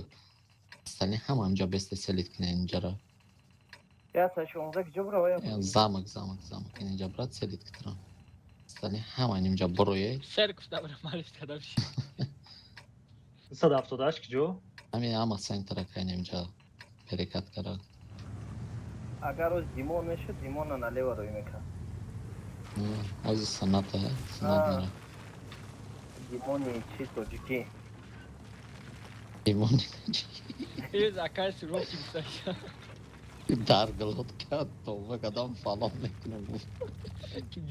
стани ҳама имҷа бесте селит кунем имҷара я са 16 ҷабра ва замак ин имҷа брад селит кунам стани ҳама имҷа бурое سرکس دبر مالش کدام شی 178 киҷо ҳамин ҳама сентрака ин имҷа перекат карад اگر روز دیمون میشه دیمون налево روی میکنه ози саната санат мера دیمونی چی توجیکی имони این زکای سروکی بساشا даргалот кард товба кадам фалон мекунам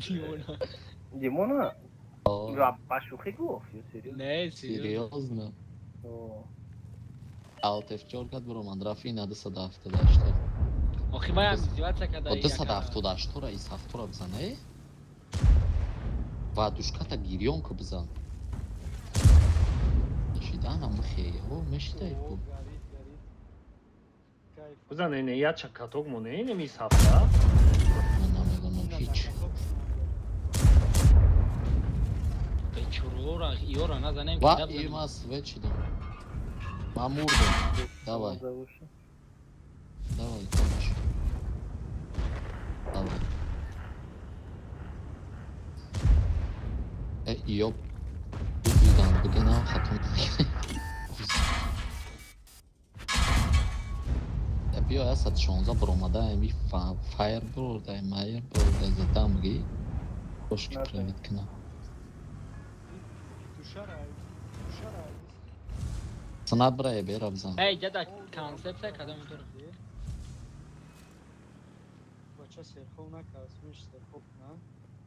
دیونا دیمون ها و باشوخی گفت یا سریوس نه سریوس серьёзно اوه. Alt F4 kad bro man drafi na 278. آخی ما هم زیاد کده О 278 ра ис 7 ра бзане. Ва душката гирёнка бзан. Шидана мхе. О мештай. اوه غریب غریب کیف بزن اینه یا چکاتوگ مونه اینه میس هفته Мен намегонам نه ҳич. به چرورا ایورا نزنیم Ва که دب има свечидам. Ма мурдам. Давай. Завуши. Давай, конечно. Давай. Ёп. Видам, бигенам хатун. Биё асад 16 бромада ами файр бурда, майер бурда задамги. Бошки Надо. привет кина. Душарай. Душарай. Санат брае берабзан. ای جدا کانسپت کدام میتونه بچه سرخو نکاس میش سرخو نه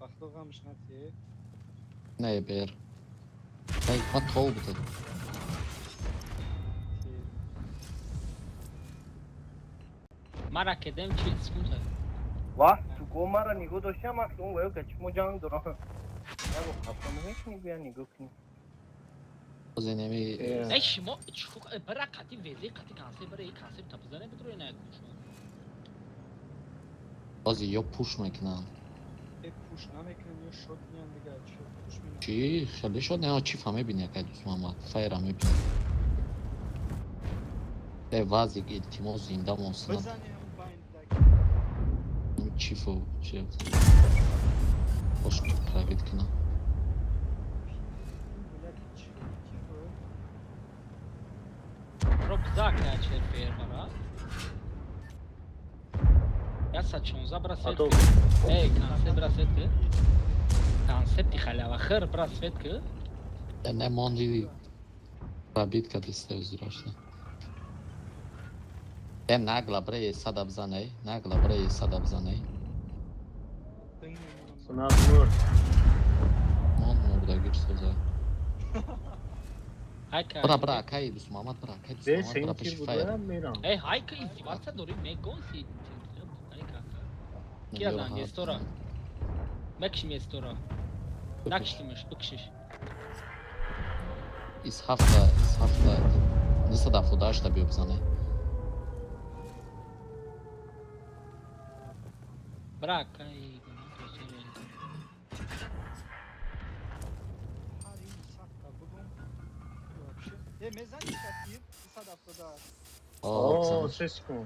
وقتا غمش نتیه Не бер. Эй, ма тол буде. مرا کدام چی سکوته وا تو گومارا نیگو داشتم اصلا اون ویو کچ مجان دارم. نگو خفه نمیشنی بیا نیگو کنی. Ози неми ای شما برا قطی ویزی قطی کانسپت برای کانسپت تپزنه بدروی نه کشون ози ё пуш мекунам. ای پوش نمیکنن یا شد میان دیگه چه پوش میان Чӣ хеле шод не чифа мебини якай дӯст Муҳаммад. Файра мебини. Вазик илтимос зинда монсинад. بزنی همون پایین دیگه Чифу чи. Хош правит кина. بلد چی رو بزا که چه فیر برا یا 116 برا سفت آتو. که ای کانسپت برا سفت که کانسپتی خیلی آخر برا سفت که Не монди правит кади сте узрашта. Нагла бре сада бзанай. Нагла бре сада бзанай. Sınav mur. Мон мурда гир соза. های که Бра бра кай дӯст Муҳаммад бра кай дӯст Ve Муҳаммад бра senin пеши kir файра. burada miram. ای های که ازدیوات دوری میگون سی های که کی Ё ازن ҳа. استورا بکشیم استورا نکشیمش بکشش Из ҳафта 278 биё бзанай. برا کای گناه توسیه هر این سخت بگم ای میزنی شکیب 270 О, Oo бзанай. ses kun.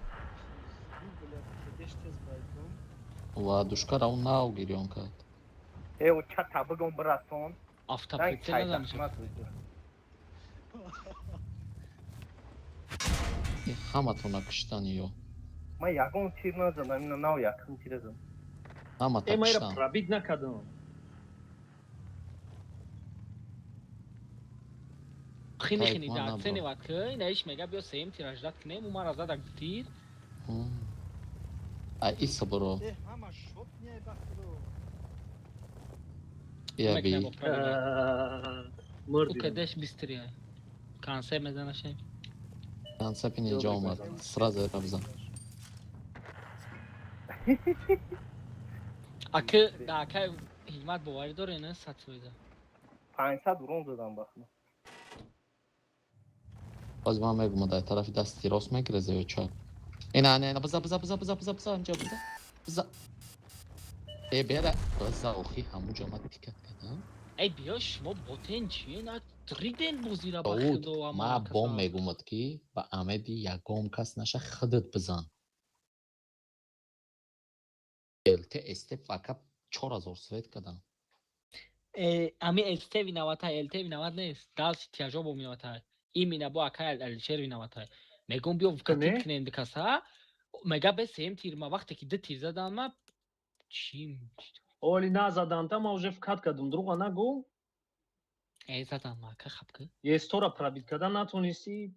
بلد کدش تز بایدم Ва душкара он нав гирён кард. ای او چتا بگم براتون. آفتاب نه فکر چای نزنش زحمت بزر. Ҳаматона киштани ё. ما یکون تیر نزدم اینو نو یکون تیر زدم. Ҳамата Ema ira киштан. probit nakadam. خیلی Кайф خیلی ман داد سنی набро. وقت که اینش میگه بیا سیم تیراژ داد کنیم اومد از داد تیر Иса бро. ای همه شد میای بخدو Я مکنه би. با پرابیل Mur او diyorum. کدش بیستری های کانسر میزنه شیم Концепт Ё инҷа омад. бигӯзам. Сразу рабзан. اکه داکه حکمت باوری داره نه ست سویده 500 درون زدم بخدا. Боз ман мегӯм дар тарафи дасти рост мегиреза ё чап. Ина биза инҷа биза. Бера биза охи ҳамуҷа ман диккат кардам. ای بیا شما بوتن چیه نه تریدن بوزی را Дауд, بخید و ма اما бом کسا мегӯмад ки ба Амеди ягом кас наша хидат бизан. ЛТ СТ фақат 4000 свет кардам. امی الته وینوات های الته وینوات نیست داز تیاجا بو وینوات های این مینه با اکای الچر وینوات های میگم بیا وکتیت نه؟ کنین دکسا مگه به سیم تیر ما وقتی که ده تیر زدم ما چی Oli nazadan tam уже вкат кадам. Друга нагу. ای زدم ما که خب که Ye stora probit kadan natunisti.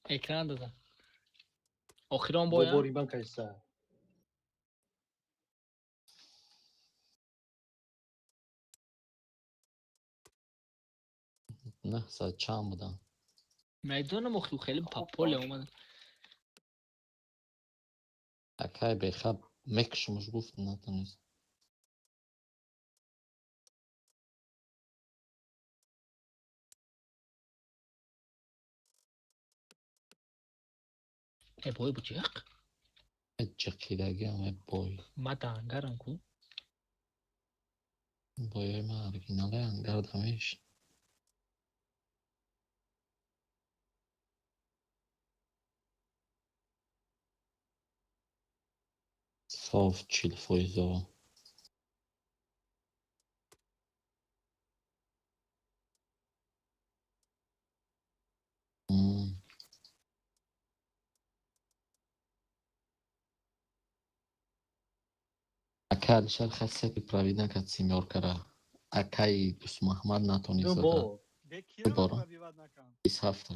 اکران دادم آخران Bo باید boriban kaysa. Не, са чам будам. میدونم خیلی خیلی پاپوله اومد. اکای بخب مکشمش گفت نتونست. بوی بچیق چقیدگی همه بای. ما دانگرم کو بای من ارگیناله انگر دمیش. صاف چیل فویزا. اکای شر خاصه پراویدن که سیمیور کرا. اکای دوست محمد نتونی دو زده. با به کیرا برو. را بیواد نکن 20 هفته.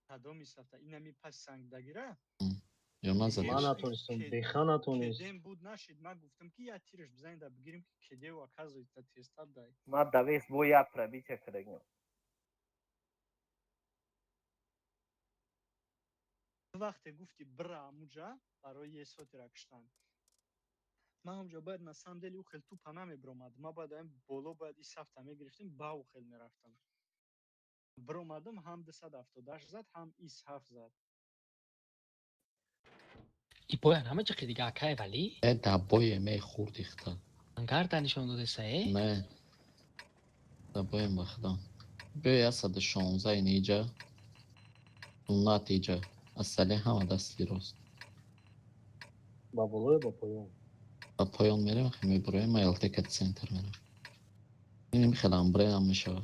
تدامی سفته اینمی پس سنگ دگیره یا نزده. من نتونستم بخا نتونست. کدیم بود نشید من گفتم که یه تیرش بزنید در بگیریم که کده و اکازوی تا تستاب دای ما دویس بو یا پربی چکرگیم. وقتی گفتی برا موجا برای یه صوتی رکشتن ما همجا باید من سندلی او خیلی توپ همه برامد ما باید این بولو باید این سفت همه گرفتیم با او خیلی میرفتم برامدم هم 278 زد هم ایس 7 زد ای بوی همه چه دیگه اکای ولی دبای می خورد اختا. انگر دانشون داده سه نه. دبای مخدم. بیا 116 اینجا. اونات اینجا. اصلی همه دستی راست. با بالای با پایان. با پایان میرم خیلی برای مایل تکت سنتر میرم. این میخوام برای هم میشه.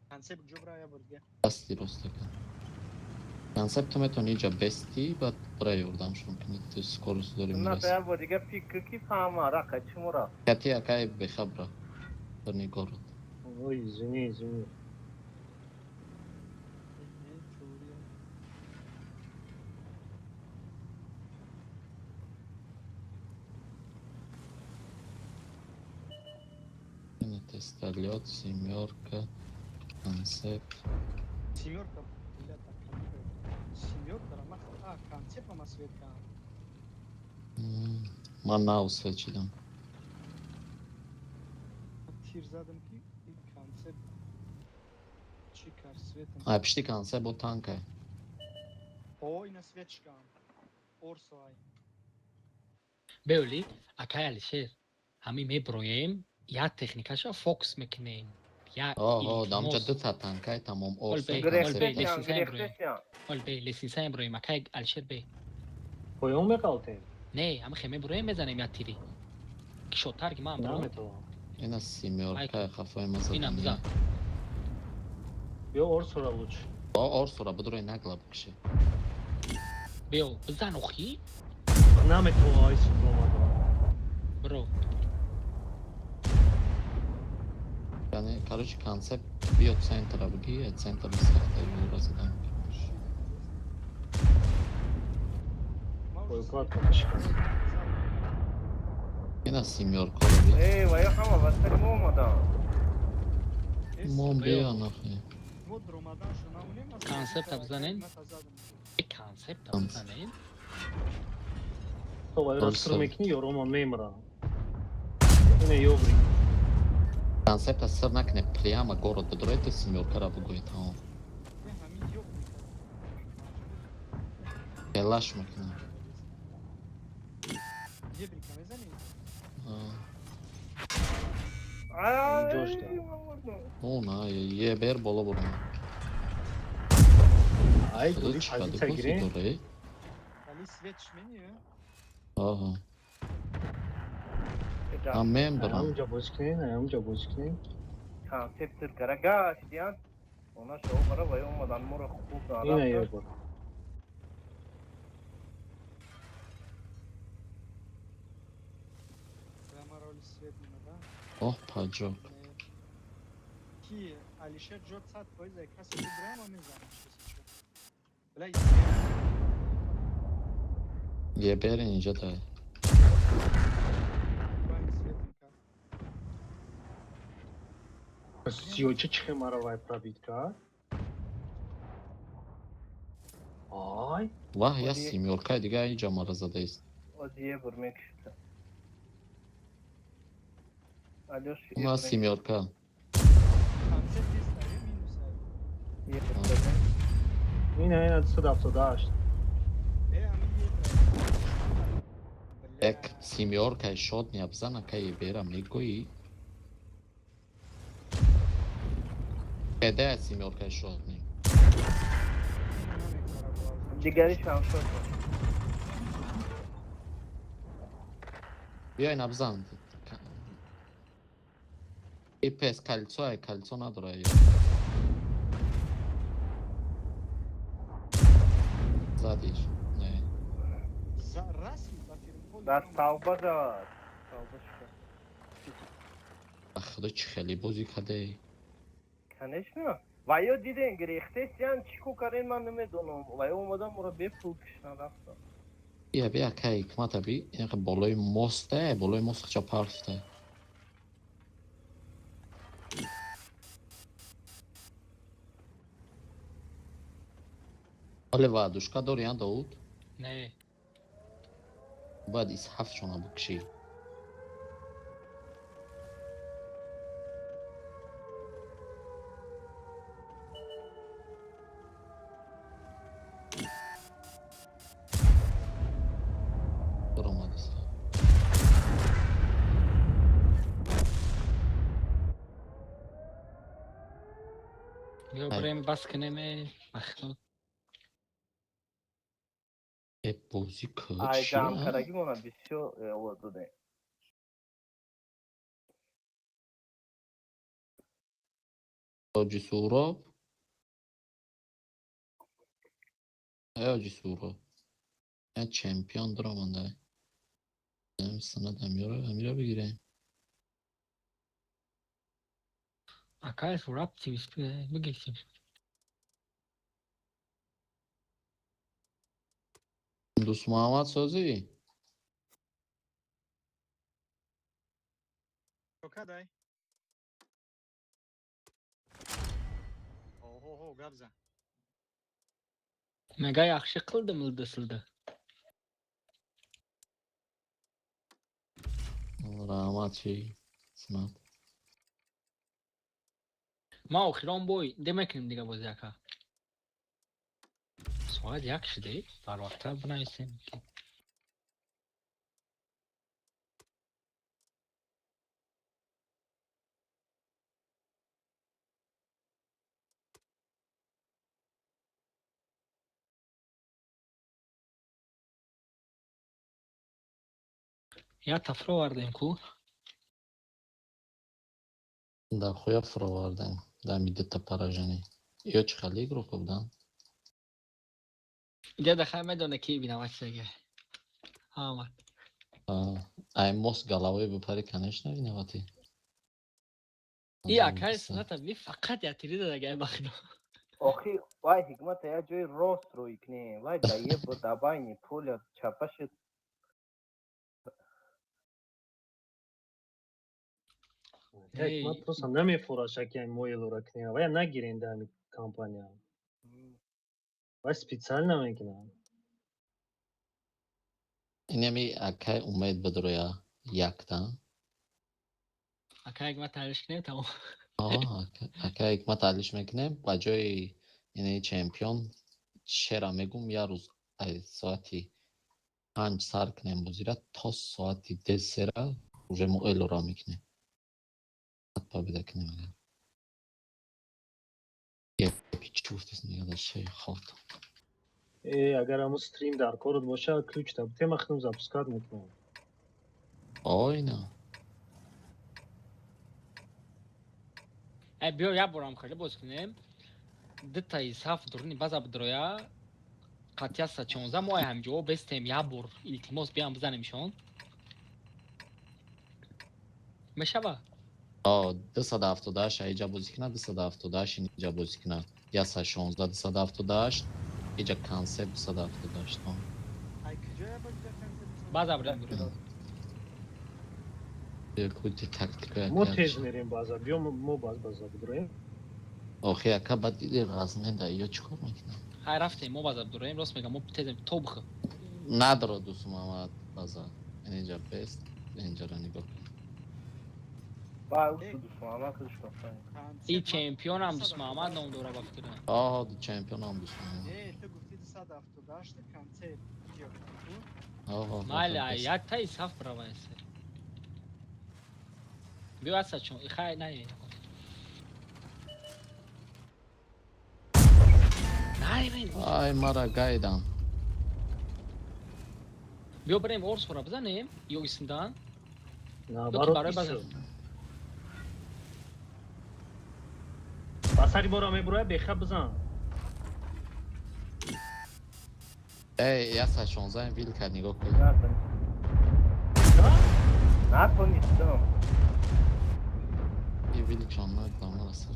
کنسیب جو برای برگه دستی راست کن. کنسپت میتونی اینجا بستی بعد برای اردم شون کنی تو سکورس داری نه میرسی. تا بودیگه پیک کی فهمه را کچمو را. کتی اکای بخبره. در نگارد. اوه ایزونی. این تستالیات سیمیورکا. کنسپت. سیمیورکا سیمیورکا را ما کنسیب هم اسوید کنم من ناوس فچیدم. تیر زدم که این کنسیب چی کار سویتم А пішти конце бо танка. Ой, на свечкам. Орсуай. بیولی اکای الشیر همین می برویم یا تکنیکاشا فوکس میکنیم یا دامجا دو تا تانکای تمام اورسا بی ول بی لیسینسای برویم اکای الشیر بی پایان میقالتیم. نه همه خیمه برویم میزنیم یا تیری که شوتر که من نه برو تو. اینا سیمیورکا خفای مزدن. اینم بزن بیا اورسورا لوچ. با اورسورا بدروی نگلا بکشه. بیو بزن اخی نمیتونم آیس برامد. برو یعنی короче концепт بیاد центра بگی центр سخته یورا زدن. Boykot konuşkan. اینا سیمیورکا بگی. ای وای همه واسه مو مدام. ما بیا نخی. Вот Ромадан шунаунем аз Концепт бзанен. Концепт бзанен. То вай Doğru растыр söyle. мекни yoroma мемра. Не йобри. Концепта сыр накне прямо город bedroyte симёрка ра бгои тамом. Телаш мекне. Дебрика мезани. Coştu. Ona ye ber bola burma. Ay Kılıç guri çıkardı hazita kosu girin. orayı. Али свет шмени. Aha. Amen bra. Amca boşkinin. Konsepttir karaga diyan. Ona şov para vay olmadan mora hukuk da Yine araptır. yok. Рамароли свет немада. Oh pacok. Ki Alişer Jot sat koy zekası bu drama mezani şu. Bla Ye ber ince da. ben svetim kar. 34 چه مرا وای پرابیت کرد. آی واه یا ولی- سیمیورکای دیگه اینجا ما را زده است. Odiye vurmak işte. Alo şu اونا سیمیورکا کنسپت نیست یه مینوس ای. İyi vurdu. این 278 ای همین یه یک سیمیورکای شد نیابزن که بیرم میگویی کده سیمیورکای شد نیم Digeri şansı olsun. بیای نبزن ای پس کلچو نداره یا زدیش نه رسمی با تیرکل Daha tavba da var. Tavba çıkar. خدا چی خیلی بازی کده ای Конечно. Vayo diden gerekte sen çiku karen man nمیدونم. Vayo اومدم رو بفروشن رفتم. بیا که حکمت بی این بالای ماسته بالای ماست چه پرفته حالا وعدوشکا داری هم داود نه باید ایس هفت شونه بکشی در آمد است بیا ای. بریم بس کنیم مخلوق ای بازی که Ay چیه Ankara'ya ona bir şey oldu de. آجی سوراب ای آجی سوراب ای چمپیون در آمده سند امیره بگیره اکای سوراب چی بگیشیم دوست محمد سازی شوکدای اوه گابزا مگه yaxshi qildimildi sildi رحمت چی سند ما oxiron bo'y demakim دیگه بازی اکا soat یک شده barvaqtlar بنویسیم یا تفره وردیم کو در خویا فراوردن در میده تا پراجنی یا چه خیلی گروه بودن اینجا دخل میدونه کی بینم دیگه آمد ای موس گلاوی بپری کنش نبینه واتی این اکای سنت بی فقط یا تیری دیگه مخلوق Oxi vay hikmet ya joy rost ro ikne. Vay dayı bu dabayni pula çapaşı. حکمت просто نمیفروشه که این مویل رو کنه و یا نگیرین در این کمپانیا و سپیڅال نمیکنه اینمی اکای امید بدرویا یک تا اکای ما تعریش کنیم تمام اکای حکمت علیش میکنه با جای اینه چمپیون چرا میگم یا روز ساعتی 5 سر کنیم بزیره تا ساعتی 10 سره уже مویل را میکنه حتی بده کنیم اگر یک چوفتیست نگه شای خواهد اگر همون ستریم در کارت باشه کلیچ تبته مخنوم زبسکات میکنم آینا ای بیا یا برام خیلی باز کنیم دتای صاف درونی بازا بدرویا قطعه 114 ماه همجا بستیم یا بر التماس بیام بزنیمشون میشه با 278 اینجا بازی کنه 278 اینجا بازی کنه یا 116 278 اینجا کنسپت 278 ای کجا بازی کنسپت بازا بریم بریم якуди тактика мо якаш. тез мерем база биё мо база будроем охи яка бад диди разменда ё чикор мекунам? Хай рафтем, мо базар дурем, рост мегам, мо тезем тобх. Надро дӯст Муҳаммад база. Инҷа бест, инҷаро нигоҳ кун. با او تو دوست محمد خودش گفتن ای چمپیون هم دوست محمد نام دوره با فکر کنم. Аҳо, чемпионам дӯст Муҳаммад. تو گفتی 278 کنسل بیا تو Аҳо, Майли, бест. як тай саф права эсе. Биё аса чун, хай най. Най мен. Ай, мара гайдан. Биё барем Орсфора бизанем, ё исмдан. наоборот барои исо база. басари бора мебуроя беха бизан Эй, яса 16 вилка нигоҳ кун. نکنید تو И вилкшон надам раса.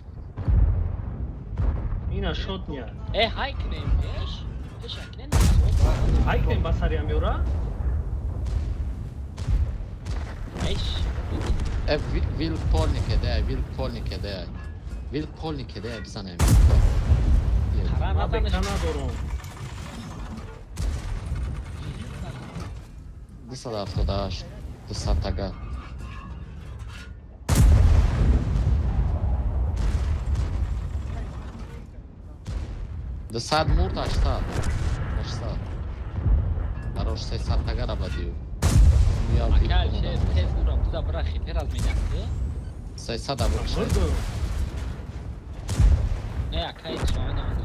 ина шот ня Э, хай кнем, эш. Эш акнем. айтем басари ам ёра Эш. Э, вилк полнике да, вилк полнике да. Вилк полнике да бизанем. Хара ман бека назанеш. надорам 278, 200 тага. Десад мурд 80. 80. Барош 300 тага ра бадиё. Акал шер тез ура буза брахи пераз мегахте. 300 да бош. мурдо Не, акай чавай намад.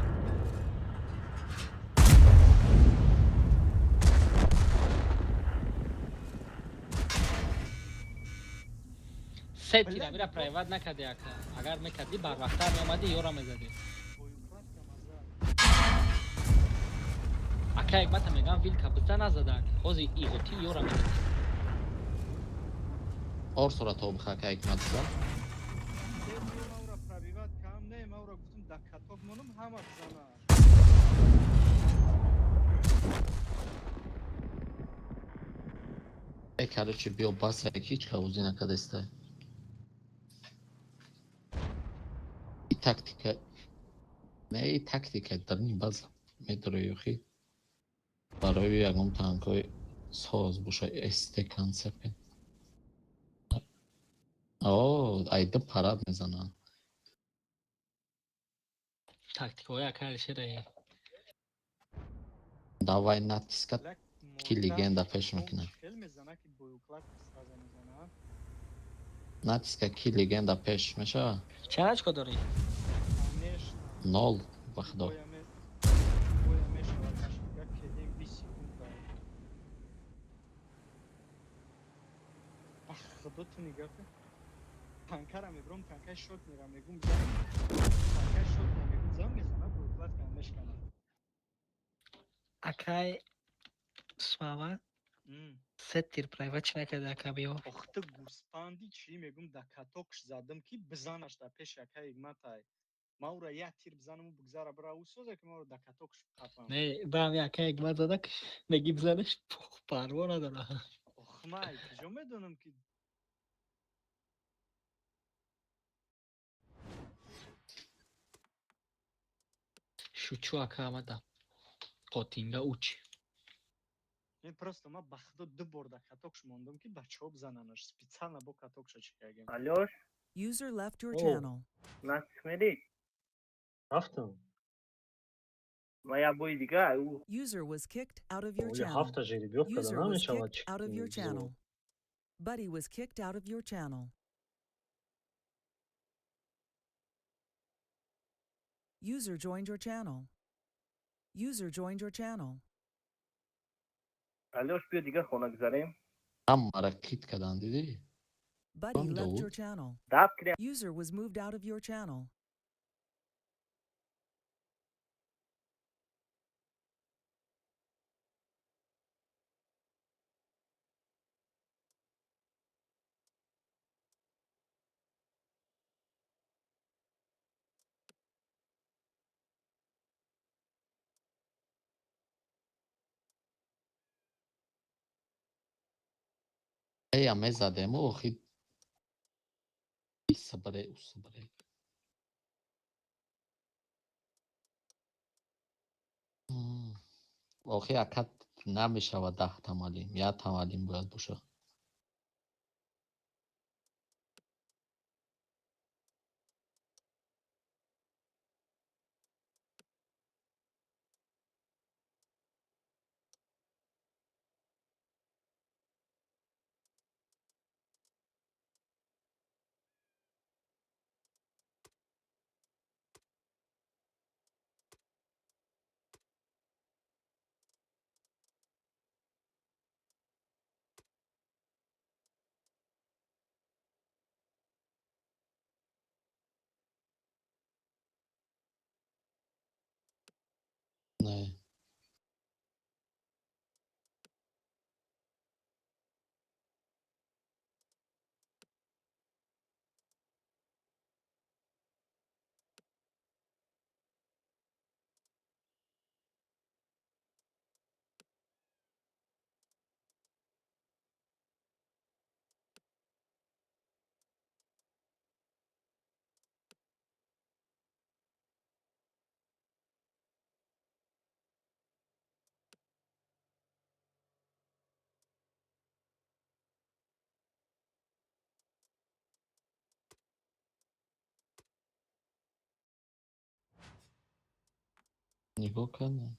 Сети намира прайват накарди ака. Агар мекарди барвақтар меомади ёра мезади. Ака як бата мегам вилка биза назадак. Ҳозир иғоти ёра мезади. Орсора тобха ка ҳикмат бизан. мавра пробиват кам не мавра гуфтум да каток монум ҳама бизана Эй, короче, биё баса ҳеҷ қавузи накадестай. И тактика. Не, и тактика дарни база. Медори ёхи. Барои ягон танкои соз боша ST концепт. О, айда парад мезанад. Тактикаҳои акал шере. Давай натискат. Ки легенда пеш мекунад. хел мезана ки боюклак сраза мезана Натиска ки легенда пеш мешава. Чаначко дорӣ? конечно 0 ба худо. боя мешавад машинга кедем 20 секунд худо ту нигоҳ кун танкара мебурам танкай шот мерам мегум зам танкай шот мегум зам мезана боюклак кам мешкана Акай смама сетир прайват чи накарди ака биё. охта гуспанди чӣ мегум да катокш задам ки бизанаш да пеши акай игматай маура як тир бизанам у бигзара бира у созе ки маура да катокш қапам Не, бам акай игмат задак меги бизанеш парво надора. охмай куҷо медонам ки Шучу ака амада. Потинга уч. не просто ма ба худо ду бор да катокш мондам ки бачаҳо бизананаш специально бо катокша чикагем алёш User left your Oh. channel. نسخ میدی рафтам ما یه بوی دیگه او User was kicked out of your оли channel. ҳафта жеребиёвка User да was намешавад kicked out of your channel. Buddy was kicked out of your channel. User joined your channel. User joined your channel. алёш بیا دیگه خونه گذاریم Ҳаммара кит кадан дидӣ? Buddy From left Dawood. your channel. دب کریم User was moved out of your channel. Эй, мезадему охи усабре. охи акад намешавад 10 тамалин, 1 тамалин бояд бошад. Не. нигоҳ кардам.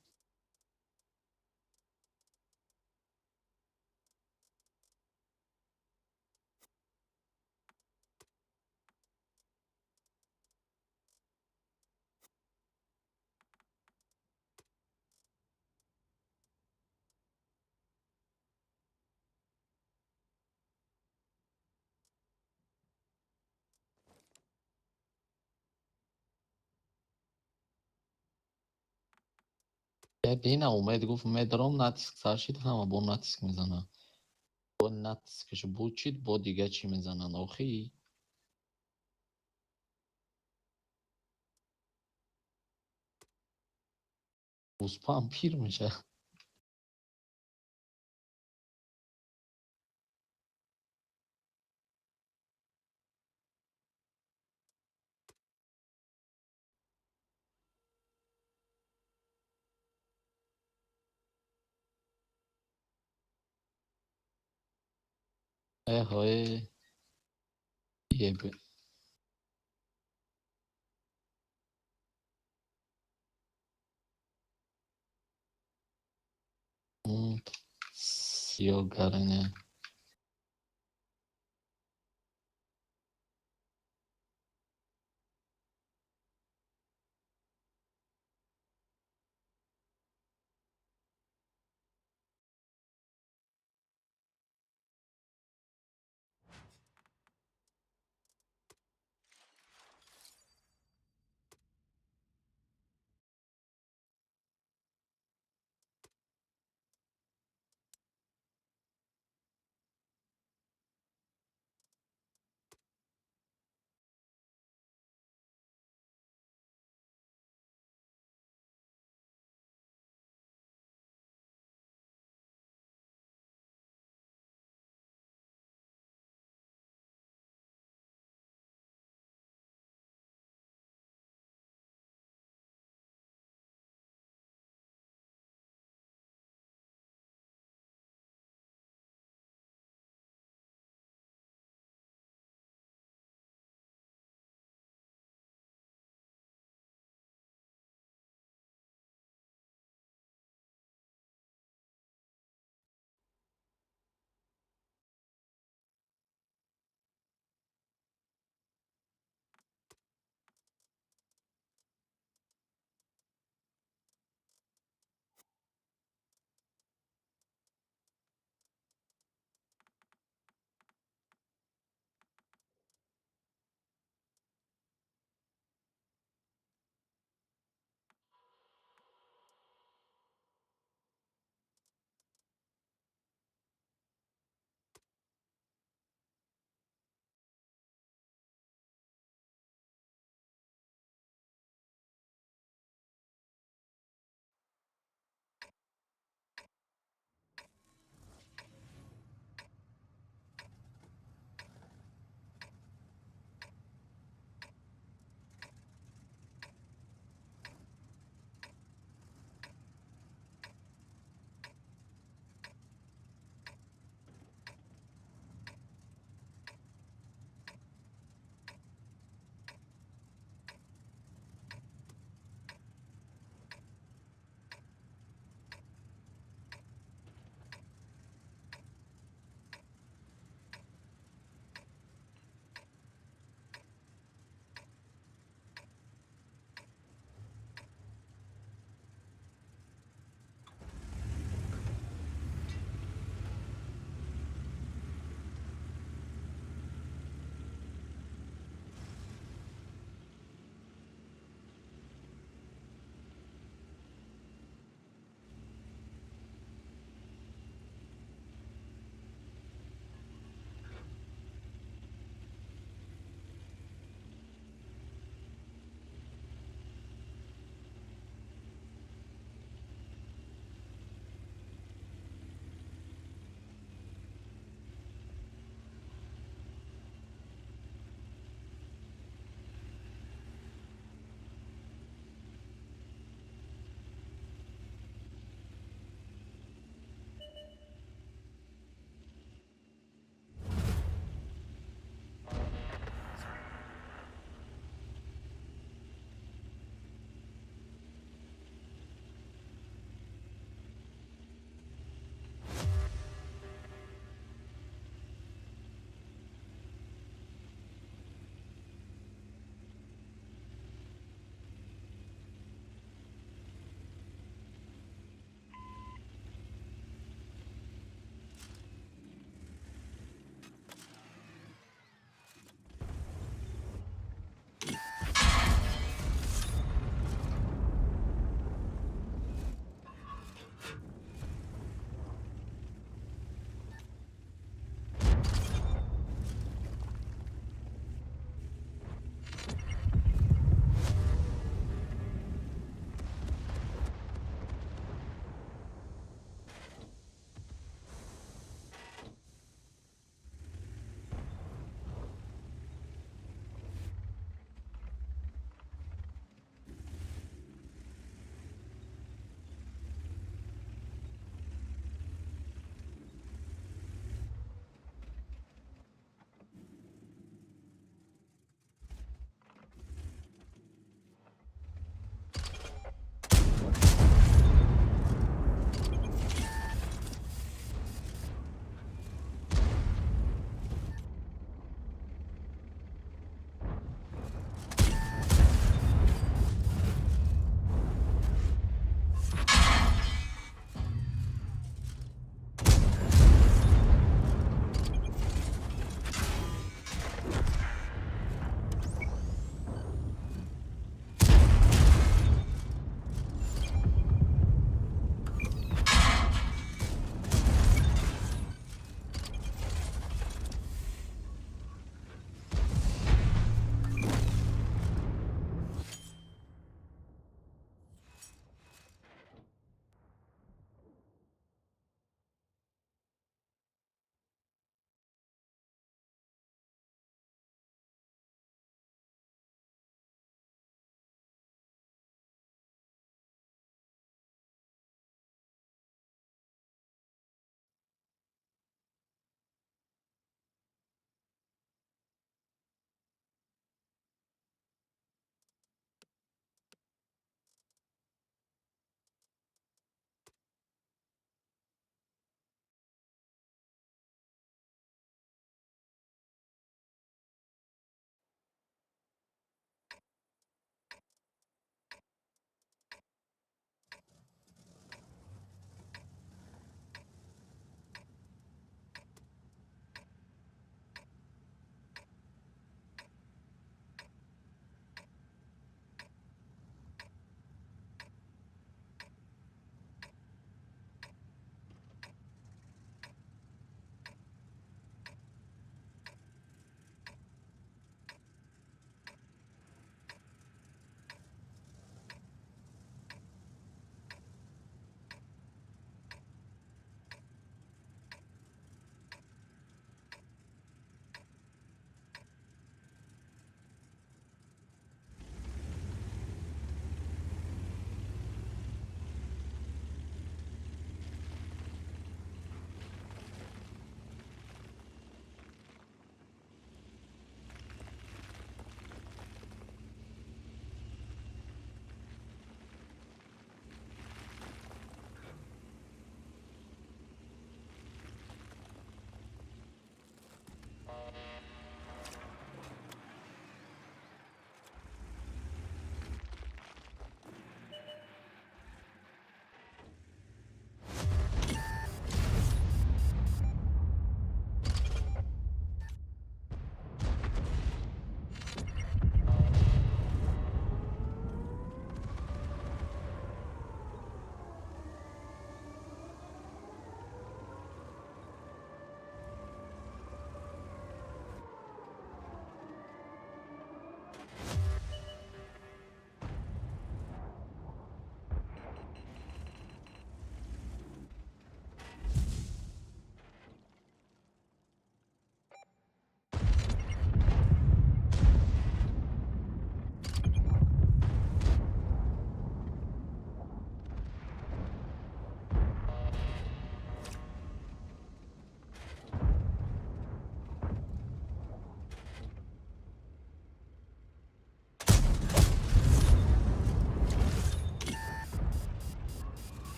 бина омед гуфт медаром натиск саршид ҳама бо натиск мезананд. бо натискаш бучид бо дига чӣ мезананд охи успам пир мешавад. эҳое еб сиёгаране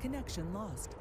Connection lost.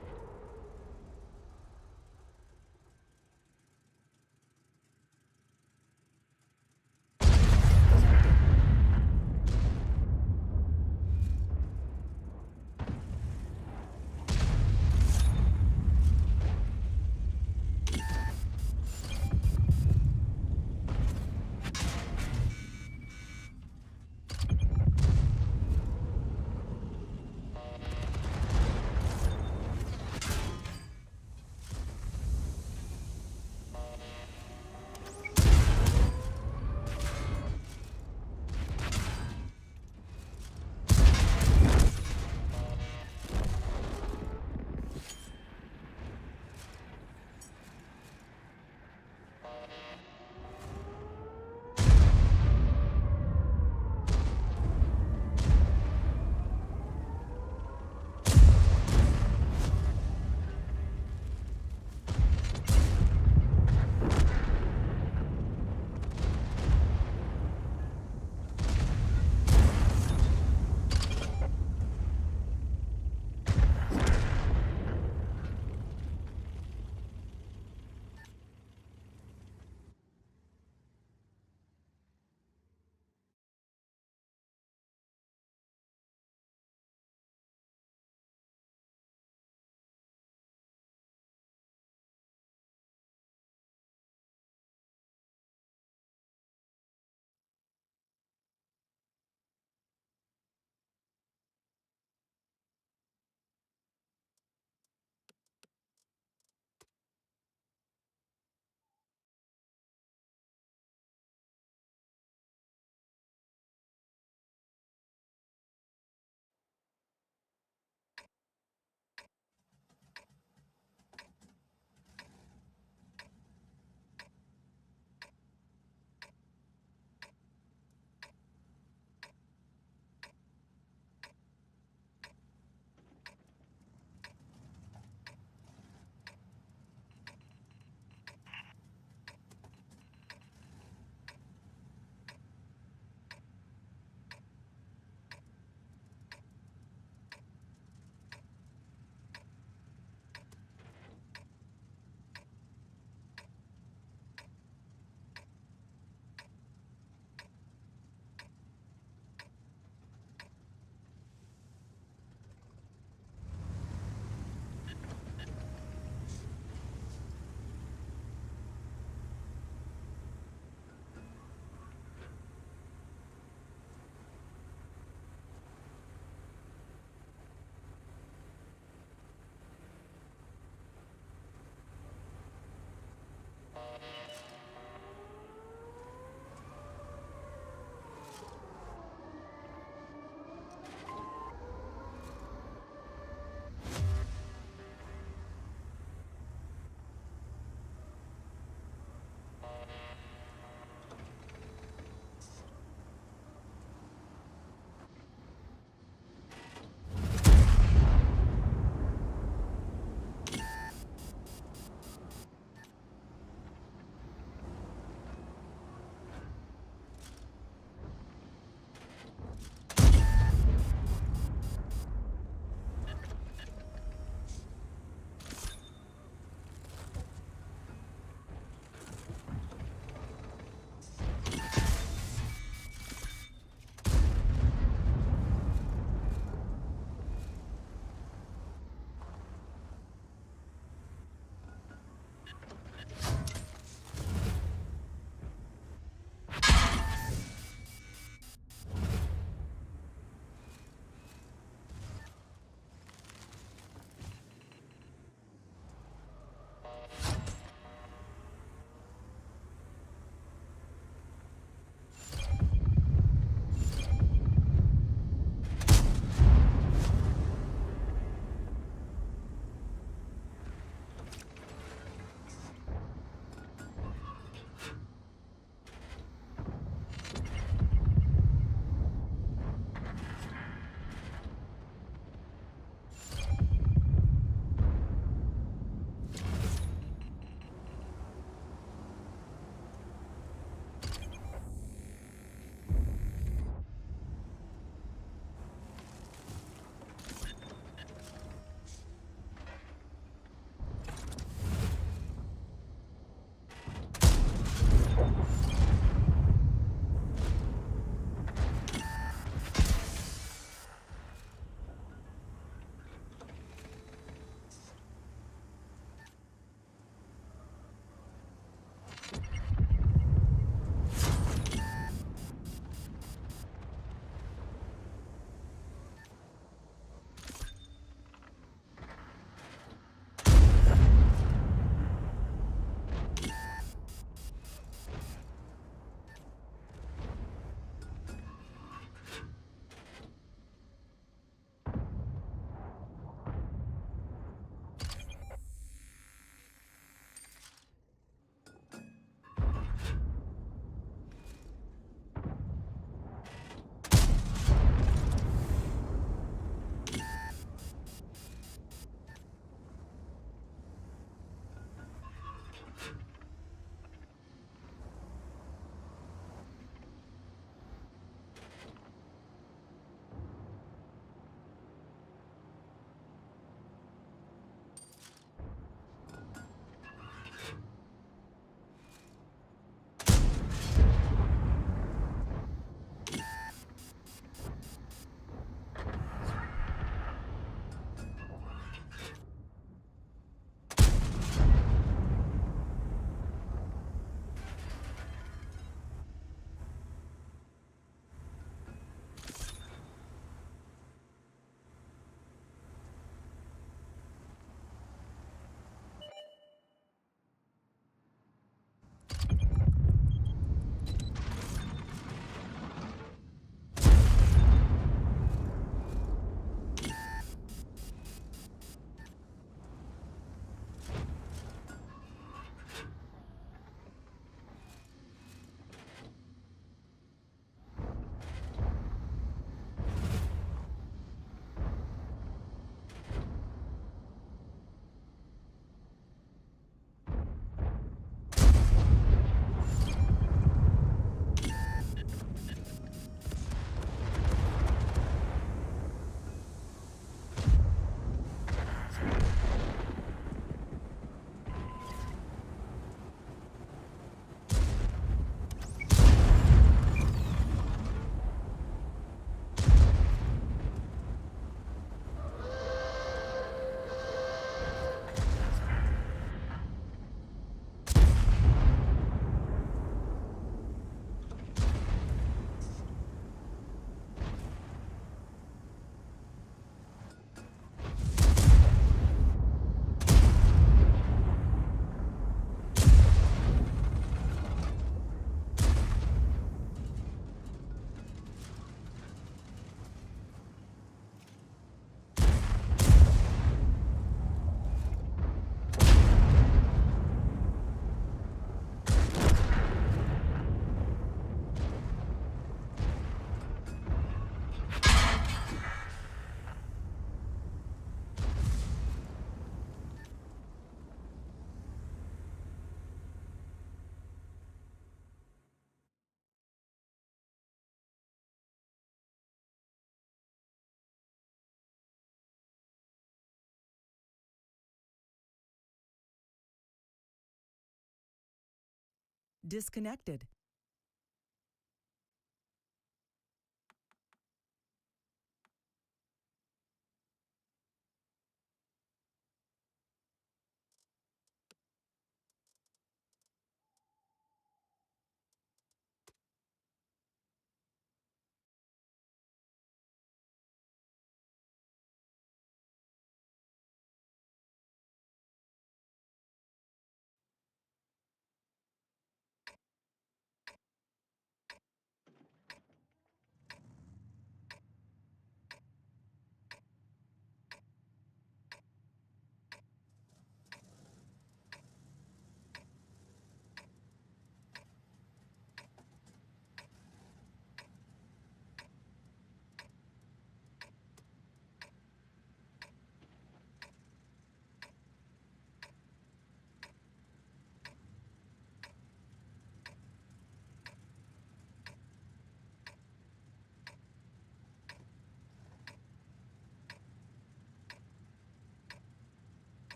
Disconnected.